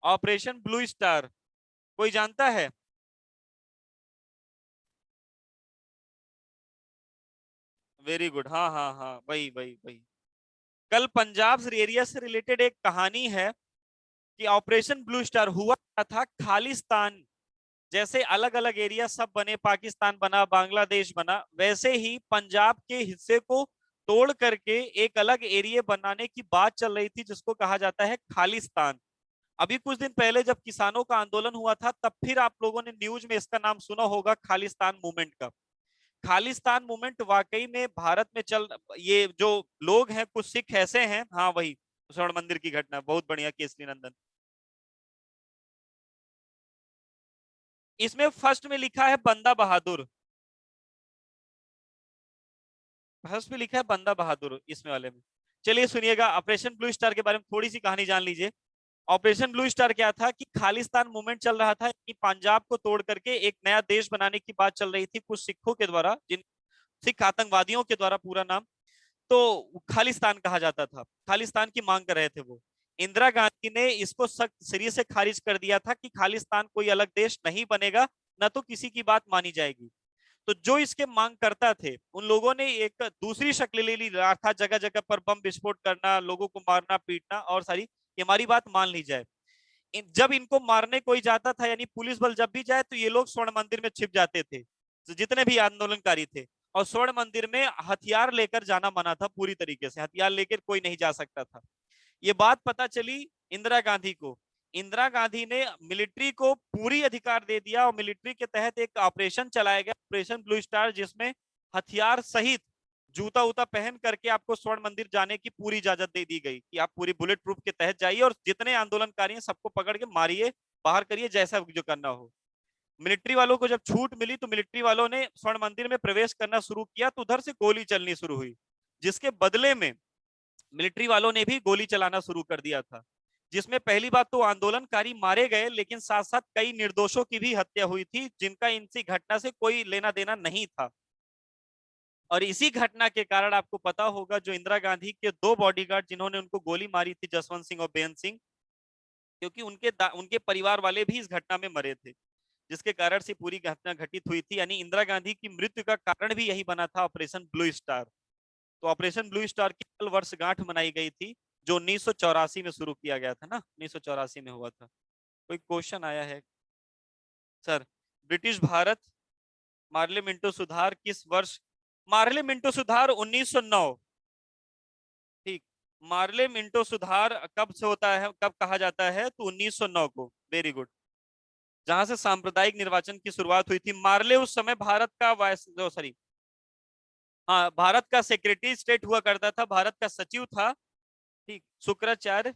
ऑपरेशन ब्लू स्टार कोई जानता है? वेरी गुड, हाँ हाँ हाँ, वही वही वही। कल पंजाब एरिया से रिलेटेड एक कहानी है कि ऑपरेशन ब्लू स्टार हुआ क्या था। खालिस्तान जैसे अलग अलग एरिया सब बने, पाकिस्तान बना, बांग्लादेश बना, वैसे ही पंजाब के हिस्से को तोड़ करके एक अलग एरिया बनाने की बात चल रही थी, जिसको कहा जाता है खालिस्तान। अभी कुछ दिन पहले जब किसानों का आंदोलन हुआ था, तब फिर आप लोगों ने न्यूज में इसका नाम सुना होगा, खालिस्तान मूवमेंट का। खालिस्तान मूवमेंट वाकई में भारत में चल, ये जो लोग हैं कुछ सिख ऐसे हैं, हाँ वही स्वर्ण मंदिर की घटना, बहुत बढ़िया केसरी नंदन। इसमें फर्स्ट में लिखा है बंदा बहादुर, फर्स्ट में लिखा है बंदा बहादुर इसमें वाले में। चलिए सुनिएगा, ऑपरेशन ब्लू स्टार के बारे में थोड़ी सी कहानी जान लीजिए। ऑपरेशन ब्लू स्टार क्या था कि खालिस्तान मूवमेंट चल रहा था कि पंजाब को तोड़ करके एक नया देश बनाने की बात चल रही थी कुछ सिखों के द्वारा, जिन सिख आतंकवादियों के द्वारा, पूरा नाम तो खालिस्तान कहा जाता था, खालिस्तान की मांग कर रहे थे वो। इंदिरा गांधी ने इसको सख्त सिरे से खारिज कर दिया था कि खालिस्तान कोई अलग देश नहीं बनेगा, न तो किसी की बात मानी जाएगी। तो जो इसके मांग करता थे, उन लोगों ने एक दूसरी शक्ल ले ली, था जगह जगह पर बम विस्फोट करना, लोगों को मारना पीटना, और सारी, ये हमारी बात मान ली जाए। जब इनको मारने कोई जाता था, यानी पुलिस बल जब भी जाए, तो ये लोग स्वर्ण मंदिर में छिप जाते थे, तो जितने भी आंदोलनकारी थे। और स्वर्ण मंदिर में हथियार लेकर जाना मना था, पूरी तरीके से हथियार लेकर कोई नहीं जा सकता था। ये बात पता चली इंदिरा गांधी को। इंदिरा गांधी ने मिलिट्री को पूरी अधिकार दे दिया, और मिलिट्री के तहत एक ऑपरेशन चलाया गया, ऑपरेशन ब्लू स्टार, जिसमें हथियार सहित जूता उता पहन करके आपको स्वर्ण मंदिर जाने की पूरी इजाजत दे दी गई कि आप पूरी बुलेट प्रूफ के तहत जाइए, और जितने आंदोलनकारी हैं सबको पकड़ के मारिए, बाहर करिए, जैसा जो करना हो। मिलिट्री वालों को जब छूट मिली तो मिलिट्री वालों ने स्वर्ण मंदिर में प्रवेश करना शुरू किया, तो उधर से गोली चलनी शुरू हुई, जिसके बदले में मिलिट्री वालों ने भी गोली चलाना शुरू कर दिया था। जिसमें पहली बात तो आंदोलनकारी मारे गए, लेकिन साथ साथ कई निर्दोषों की भी हत्या हुई थी, जिनका इनसी घटना से कोई लेना देना नहीं था। और इसी घटना के कारण आपको पता होगा, जो इंदिरा गांधी के दो बॉडीगार्ड जिन्होंने उनको गोली मारी थी, जसवंत सिंह और बेअंत सिंह, क्योंकि उनके परिवार वाले भी इस घटना में मरे थे। जिसके कारण से पूरी घटना घटित हुई थी। यानी इंदिरा गांधी की मृत्यु का कारण भी यही बना था, ऑपरेशन ब्लू स्टार। तो ऑपरेशन ब्लू स्टार की कल वर्षगांठ मनाई गई थी, जो 1984 में शुरू किया गया था ना, 1984 में हुआ था। कोई क्वेश्चन आया है sir? British Bharat Morley Minto सुधार किस वर्ष? मार्ले मिंटो सुधार 1909। ठीक। मार्ले मिंटो सुधार कब से होता है, कब कहा जाता है? तो 1909 को। Very good. जहां से सांप्रदायिक निर्वाचन की शुरुआत हुई थी। मार्ले उस समय भारत का वाइस, सॉरी, हाँ, भारत का सेक्रेटरी स्टेट हुआ करता था, भारत का सचिव था। ठीक। शुक्राचार्य,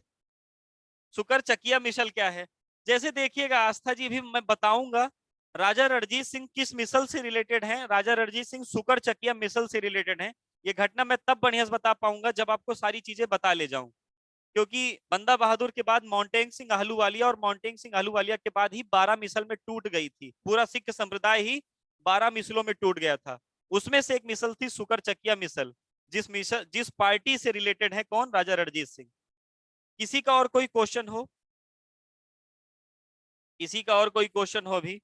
शुक्र चकिया मिसल क्या है? जैसे देखिएगा आस्था जी, भी मैं बताऊंगा। राजा रणजीत सिंह किस मिसल से रिलेटेड हैं? राजा रणजीत सिंह शुक्र चकिया मिसल से रिलेटेड हैं। ये घटना मैं तब बढ़िया से बता पाऊंगा जब आपको सारी चीजें बता ले जाऊं। क्योंकि बंदा बहादुर के बाद मोंटेग सिंह आहलूवालिया, और मोंटेग सिंह आहलूवालिया के बाद ही 12 मिसल में टूट गई थी। पूरा सिख संप्रदाय ही 12 मिसलों में टूट गया था। उसमें से एक मिसल थी सुकर चकिया मिसल, जिस पार्टी से रिलेटेड है कौन? राजा रणजीत सिंह। किसी का और कोई क्वेश्चन हो? किसी का और कोई क्वेश्चन हो अभी?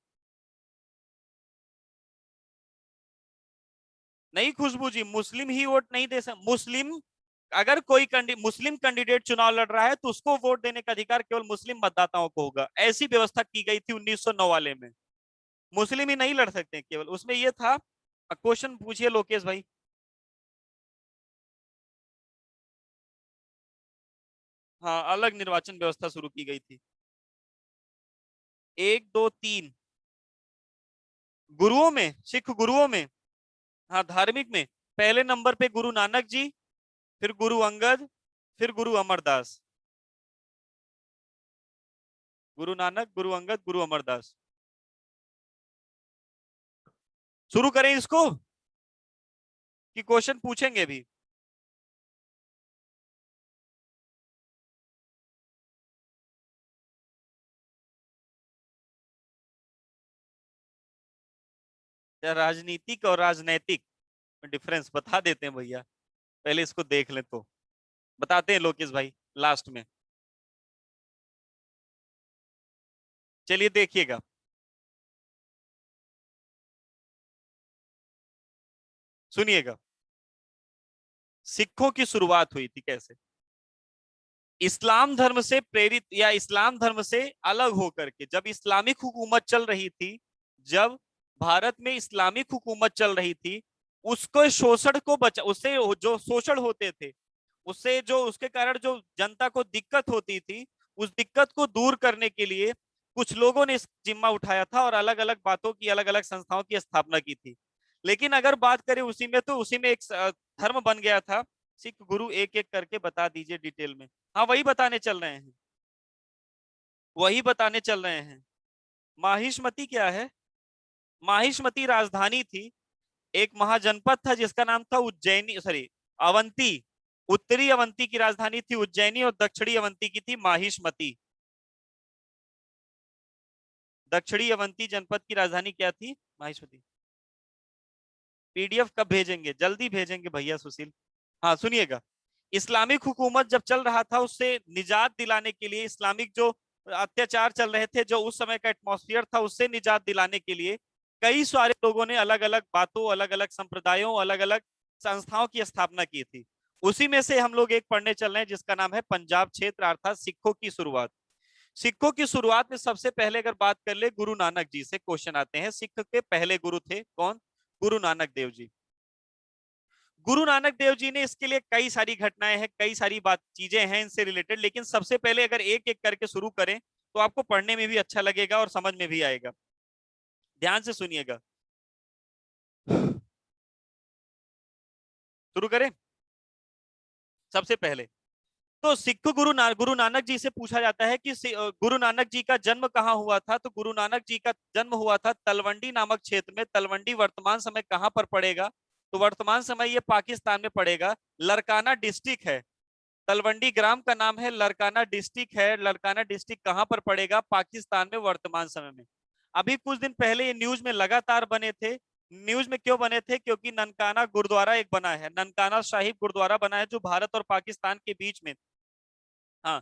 नहीं खुशबू जी, मुस्लिम ही वोट नहीं दे सकते। मुस्लिम, अगर कोई मुस्लिम कैंडिडेट चुनाव लड़ रहा है तो उसको वोट देने का अधिकार केवल मुस्लिम मतदाताओं को होगा। ऐसी व्यवस्था की गई थी 1909 वाले में। मुस्लिम ही नहीं लड़ सकते केवल, उसमें ये था। क्वेश्चन पूछिए लोकेश भाई। हाँ, अलग निर्वाचन व्यवस्था शुरू की गई थी। एक दो तीन गुरुओं में, सिख गुरुओं में। हाँ, धार्मिक में पहले नंबर पे गुरु नानक जी, फिर गुरु अंगद, फिर गुरु अमरदास। गुरु नानक, गुरु अंगद, गुरु अमरदास। शुरू करें इसको कि क्वेश्चन पूछेंगे भी? या राजनीतिक और राजनैतिक में डिफरेंस बता देते हैं भैया? पहले इसको देख लें तो बताते हैं लोकेश भाई लास्ट में। चलिए देखिएगा। सुनिएगा। सिखों की शुरुआत हुई थी कैसे? इस्लाम धर्म से प्रेरित या इस्लाम धर्म से अलग होकर के, जब इस्लामिक हुकूमत चल रही थी, जब भारत में इस्लामिक हुकूमत चल रही थी, उसको शोषण को बचा, उससे जो शोषण होते थे, उससे जो उसके कारण जो जनता को दिक्कत होती थी, उस दिक्कत को दूर करने के लिए कुछ लोगों ने इस जिम्मा उठाया था और अलग अलग बातों की, अलग अलग संस्थाओं की स्थापना की थी। लेकिन अगर बात करें उसी में, तो उसी में एक धर्म बन गया था। सिख गुरु एक एक करके बता दीजिए डिटेल में। हाँ, वही बताने चल रहे हैं, वही बताने चल रहे हैं। माहिष्मती क्या है? माहिष्मती राजधानी थी। एक महाजनपद था जिसका नाम था उज्जैनी, सॉरी, अवंती। उत्तरी अवंती की राजधानी थी उज्जैनी, और दक्षिणी अवंती की थी माहिष्मती। दक्षिणी अवंती जनपद की राजधानी क्या थी? माहिष्मती। पीडीएफ कब भेजेंगे? जल्दी भेजेंगे भैया सुशील। हाँ सुनिएगा। इस्लामिक हुकूमत जब चल रहा था, उससे निजात दिलाने के लिए, इस्लामिक जो अत्याचार चल रहे थे, जो उस समय का एटमॉस्फेयर था, उससे निजात दिलाने के लिए कई सारे लोगों ने अलग अलग बातों, अलग अलग संप्रदायों, अलग अलग संस्थाओं की स्थापना की थी। उसी में से हम लोग एक पढ़ने चल रहे हैं जिसका नाम है पंजाब क्षेत्र, अर्थात सिखों की शुरुआत। सिखों की शुरुआत में सबसे पहले अगर बात कर ले, गुरु नानक जी से क्वेश्चन आते हैं। सिख के पहले गुरु थे कौन? गुरु नानक देव जी। गुरु नानक देव जी ने, इसके लिए कई सारी घटनाएं हैं, कई सारी बात चीजें हैं इनसे रिलेटेड, लेकिन सबसे पहले अगर एक एक करके शुरू करें तो आपको पढ़ने में भी अच्छा लगेगा और समझ में भी आएगा। ध्यान से सुनिएगा। शुरू करें। सबसे पहले तो सिख गुरु नानक जी से पूछा जाता है कि गुरु नानक जी का जन्म कहाँ हुआ था? तो गुरु नानक जी का जन्म हुआ था तलवंडी नामक क्षेत्र में। तलवंडी वर्तमान समय कहाँ पर पड़ेगा? तो वर्तमान समय ये पाकिस्तान में पड़ेगा, लरकाना डिस्ट्रिक्ट है। तलवंडी ग्राम का नाम है, लरकाना डिस्ट्रिक्ट है। लरकाना डिस्ट्रिक्ट कहां पर पड़ेगा? पाकिस्तान में वर्तमान समय में। अभी कुछ दिन पहले ये न्यूज में लगातार बने थे। न्यूज में क्यों बने थे? क्योंकि ननकाना गुरुद्वारा एक बना है, ननकाना साहिब गुरुद्वारा बना है, जो भारत और पाकिस्तान के बीच में। हाँ,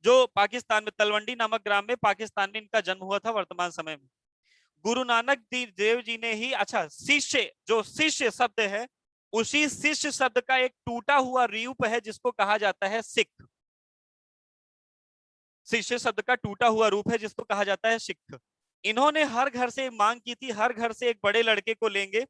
जो पाकिस्तान में तलवंडी नामक ग्राम में, पाकिस्तान में इनका जन्म हुआ था वर्तमान समय में। गुरु नानक देव जी ने ही, अच्छा शिष्य, जो शिष्य शब्द है उसी शिष्य शब्द का एक टूटा हुआ रूप है जिसको कहा जाता है सिख। शिष्य शब्द का टूटा हुआ रूप है जिसको कहा जाता है सिख। इन्होंने हर घर से मांग की थी, हर घर से एक बड़े लड़के को लेंगे,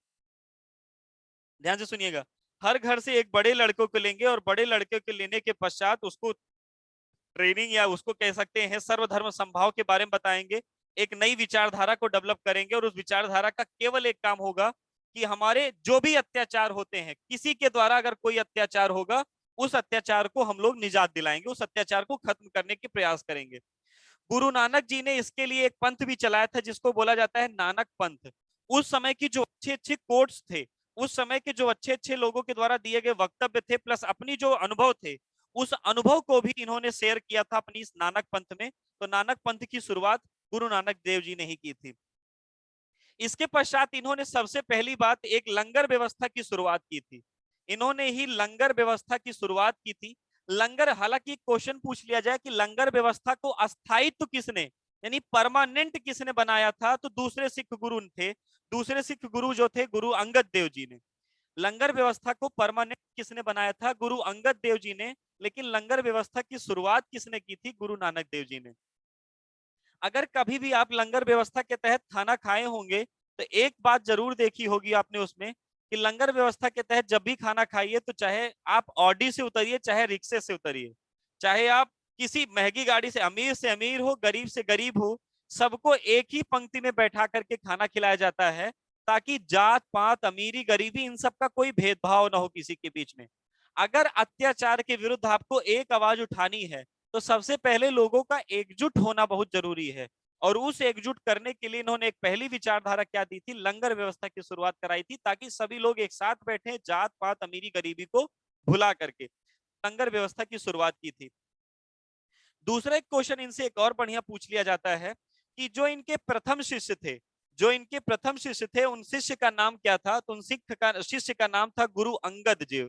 ध्यान से सुनिएगा, हर घर से एक बड़े लड़कों को लेंगे और बड़े लड़के को लेने के पश्चात उसको ट्रेनिंग या उसको कह सकते हैं सर्वधर्म समभाव के बारे में बताएंगे, एक नई विचारधारा को डेवलप करेंगे और उस विचारधारा का केवल एक काम होगा कि हमारे जो भी अत्याचार होते हैं, किसी के द्वारा अगर कोई अत्याचार होगा उस अत्याचार को हम लोग निजात दिलाएंगे, उस अत्याचार को खत्म करने के प्रयास करेंगे। गुरु नानक जी ने इसके लिए एक पंथ भी चलाया था जिसको बोला जाता है नानक पंथ। उस समय की जो अच्छे अच्छे कोट्स थे, उस समय के जो अच्छे अच्छे लोगों के द्वारा दिए गए वक्तव्य थे, प्लस अपनी जो अनुभव थे, उस अनुभव को भी इन्होंने शेयर किया था अपनी इस नानक पंथ में। तो नानक पंथ की शुरुआत गुरु नानक देव जी ने ही की थी। इसके पश्चात इन्होंने सबसे पहली बात एक लंगर व्यवस्था की शुरुआत की थी। इन्होंने ही लंगर व्यवस्था की शुरुआत की थी। लंगर, हालांकि क्वेश्चन पूछ लिया जाए कि लंगर व्यवस्था को अस्थायित्व किसने, यानी परमानेंट किसने बनाया था, तो दूसरे सिख गुरु थे। दूसरे सिख गुरु जो थे गुरु अंगद देव जी ने। लंगर व्यवस्था को परमानेंट किसने बनाया था, गुरु अंगद देव जी ने। लेकिन लंगर व्यवस्था की शुरुआत किसने की थी, गुरु नानक देव जी ने। अगर कभी भी आप लंगर व्यवस्था के तहत खाना खाए होंगे तो एक बात जरूर देखी होगी आपने उसमें कि लंगर व्यवस्था के तहत जब भी खाना खाइए तो चाहे आप ऑडी से उतरिए, चाहे रिक्शे से उतरिए, चाहे आप किसी महंगी गाड़ी से अमीर हो, गरीब से गरीब हो, सबको एक ही पंक्ति में बैठा करके खाना खिलाया जाता है ताकि जात पात अमीरी गरीबी इन सब का कोई भेदभाव ना हो किसी के बीच में। अगर अत्याचार के विरुद्ध आपको एक आवाज उठानी है तो सबसे पहले लोगों का एकजुट होना बहुत जरूरी है। और उस एकजुट करने के लिए इन्होंने एक पहली विचारधारा क्या दी थी, लंगर व्यवस्था की शुरुआत कराई थी ताकि सभी लोग एक साथ बैठे, जात पात अमीरी गरीबी को भुला करके लंगर व्यवस्था की शुरुआत की थी। दूसरा एक क्वेश्चन इनसे एक और बढ़िया पूछ लिया जाता है कि जो इनके प्रथम शिष्य थे, जो इनके प्रथम शिष्य थे, उन शिष्य का नाम क्या था, तो उन सिख का शिष्य का नाम था गुरु अंगद जी।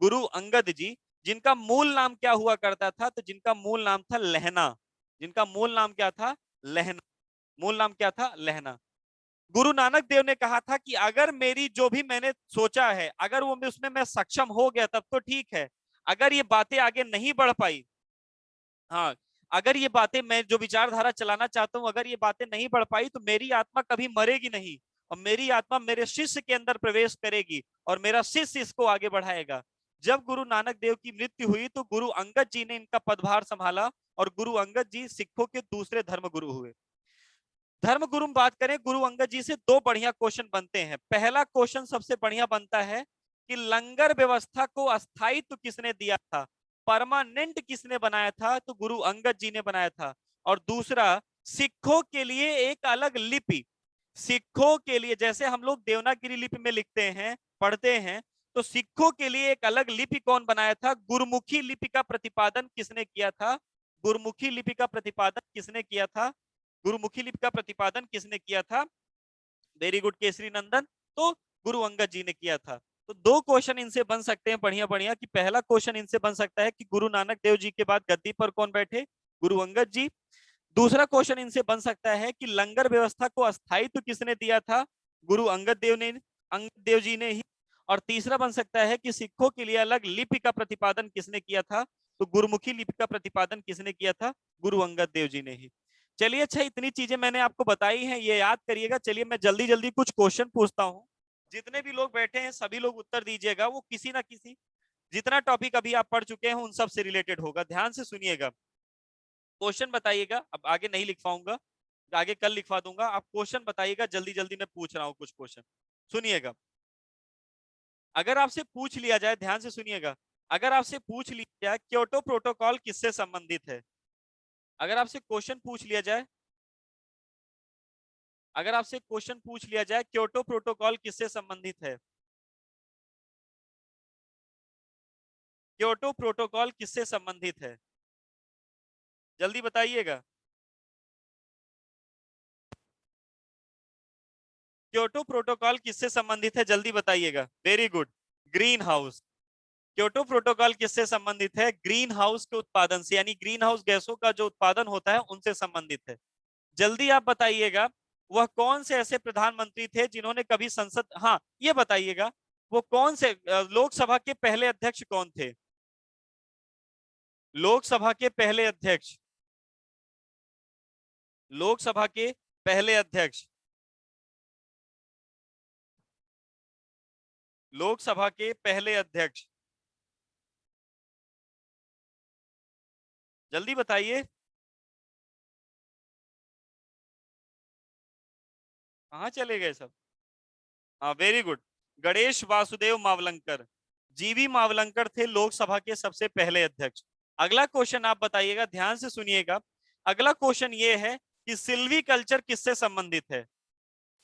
गुरु अंगद जी, जिनका मूल नाम क्या हुआ करता था, तो जिनका मूल नाम था लहना। जिनका मूल नाम क्या था, लहना। मूल नाम क्या था, लहना। गुरु नानक देव ने कहा था कि अगर मेरी जो भी मैंने सोचा है, अगर वो उसमें मैं सक्षम हो गया तब तो ठीक है, अगर ये बातें आगे नहीं बढ़ पाई, हाँ, अगर ये बातें मैं जो विचारधारा चलाना चाहता हूं अगर ये बातें नहीं बढ़ पाई तो मेरी आत्मा कभी मरेगी नहीं, और मेरी आत्मा मेरे शिष्य के अंदर प्रवेश करेगी और मेरा शिष्य इसको आगे बढ़ाएगा। जब गुरु नानक देव की मृत्यु हुई तो गुरु अंगद जी ने इनका पदभार संभाला और गुरु अंगद जी सिखों के दूसरे धर्म गुरु हुए। धर्म गुरु बात करें, गुरु अंगद जी से दो बढ़िया क्वेश्चन बनते हैं। पहला क्वेश्चन सबसे बढ़िया बनता है कि लंगर व्यवस्था को अस्थायित्व किसने दिया था, परमानेंट किसने बनाया था, तो गुरु अंगद जी ने बनाया था। और दूसरा, सिखों के लिए एक अलग लिपि, सिखों के लिए जैसे हम लोग देवनागरी लिपि में लिखते हैं, पढ़ते हैं, तो सिखों के लिए एक अलग लिपि कौन बनाया था, गुरमुखी लिपि का प्रतिपादन किसने किया था, गुरमुखी लिपि का प्रतिपादन किसने किया था, गुरुमुखी लिपि का प्रतिपादन किसने किया था, वेरी गुड केसरी नंदन, तो गुरु अंगद जी ने किया था। तो दो क्वेश्चन इनसे बन सकते हैं बढ़िया बढ़िया, कि पहला क्वेश्चन इनसे बन सकता है कि गुरु नानक देव जी के बाद गद्दी पर कौन बैठे, गुरु अंगद जी। दूसरा क्वेश्चन इनसे बन सकता है कि लंगर व्यवस्था को अस्थायित्व किसने दिया था, गुरु अंगद देव ने, अंगद देव जी ने ही। और तीसरा बन सकता है कि सिखों के लिए अलग लिपि का प्रतिपादन किसने किया था, तो गुरुमुखी लिपि का प्रतिपादन किसने किया था, गुरु अंगद देव जी ने ही। चलिए, अच्छा, इतनी चीजें मैंने आपको बताई हैं, ये याद करिएगा। चलिए मैं जल्दी जल्दी कुछ क्वेश्चन पूछता हूँ, जितने भी लोग बैठे हैं सभी लोग उत्तर दीजिएगा, वो किसी ना किसी, जितना टॉपिक अभी आप पढ़ चुके हैं उन सब से रिलेटेड होगा। ध्यान से सुनिएगा, क्वेश्चन बताइएगा। अब आगे नहीं लिख पाऊंगा, आगे कल लिखवा दूंगा, आप क्वेश्चन बताइएगा जल्दी जल्दी, मैं पूछ रहा हूँ कुछ क्वेश्चन, सुनिएगा। अगर आपसे पूछ लिया जाए, ध्यान से सुनिएगा, अगर आपसे पूछ लिया जाए क्योटो प्रोटोकॉल किससे संबंधित है, अगर आपसे क्वेश्चन पूछ लिया जाए, अगर आपसे क्वेश्चन पूछ लिया जाए क्योटो प्रोटोकॉल किससे संबंधित है, क्योटो प्रोटोकॉल किससे संबंधित है, जल्दी बताइएगा। क्योटो प्रोटोकॉल किससे संबंधित है, जल्दी बताइएगा। Very good, green house. Kyoto protocol किससे संबंधित है, ग्रीन हाउस के उत्पादन से, यानी ग्रीन हाउस गैसों का जो उत्पादन होता है उनसे संबंधित है। जल्दी आप बताइएगा वह कौन से ऐसे प्रधानमंत्री थे जिन्होंने कभी संसद, हाँ ये बताइएगा, वो कौन से लोकसभा के पहले अध्यक्ष कौन थे? लोकसभा के पहले अध्यक्ष, लोकसभा के पहले अध्यक्ष, लोकसभा के पहले अध्यक्ष, जल्दी बताइए। कहाँ चले गए सब? हाँ वेरी गुड, गणेश वासुदेव मावलंकर, जीवी मावलंकर थे लोकसभा के सबसे पहले अध्यक्ष। अगला क्वेश्चन आप बताइएगा, ध्यान से सुनिएगा। अगला क्वेश्चन ये है कि सिल्वी कल्चर किससे संबंधित है?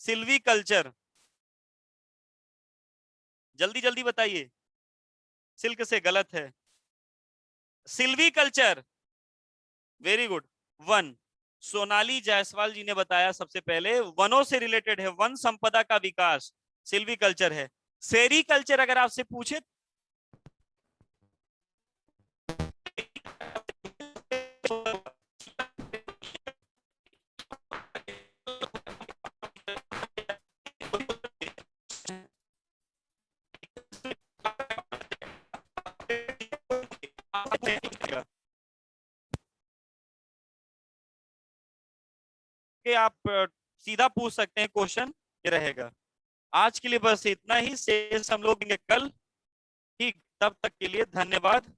सिल्वी कल्चर, जल्दी जल्दी बताइए। सिल्क से गलत है, silviculture, very good. One, Sonali Jaiswal ji ने बताया सबसे पहले, वनों से रिलेटेड है, वन संपदा का विकास सिल्वी कल्चर है। सेरी कल्चर अगर आपसे पूछे, कि आप सीधा पूछ सकते हैं क्वेश्चन, ये रहेगा। आज के लिए बस इतना ही, शेष हम लोग कल। ठीक, तब तक के लिए धन्यवाद।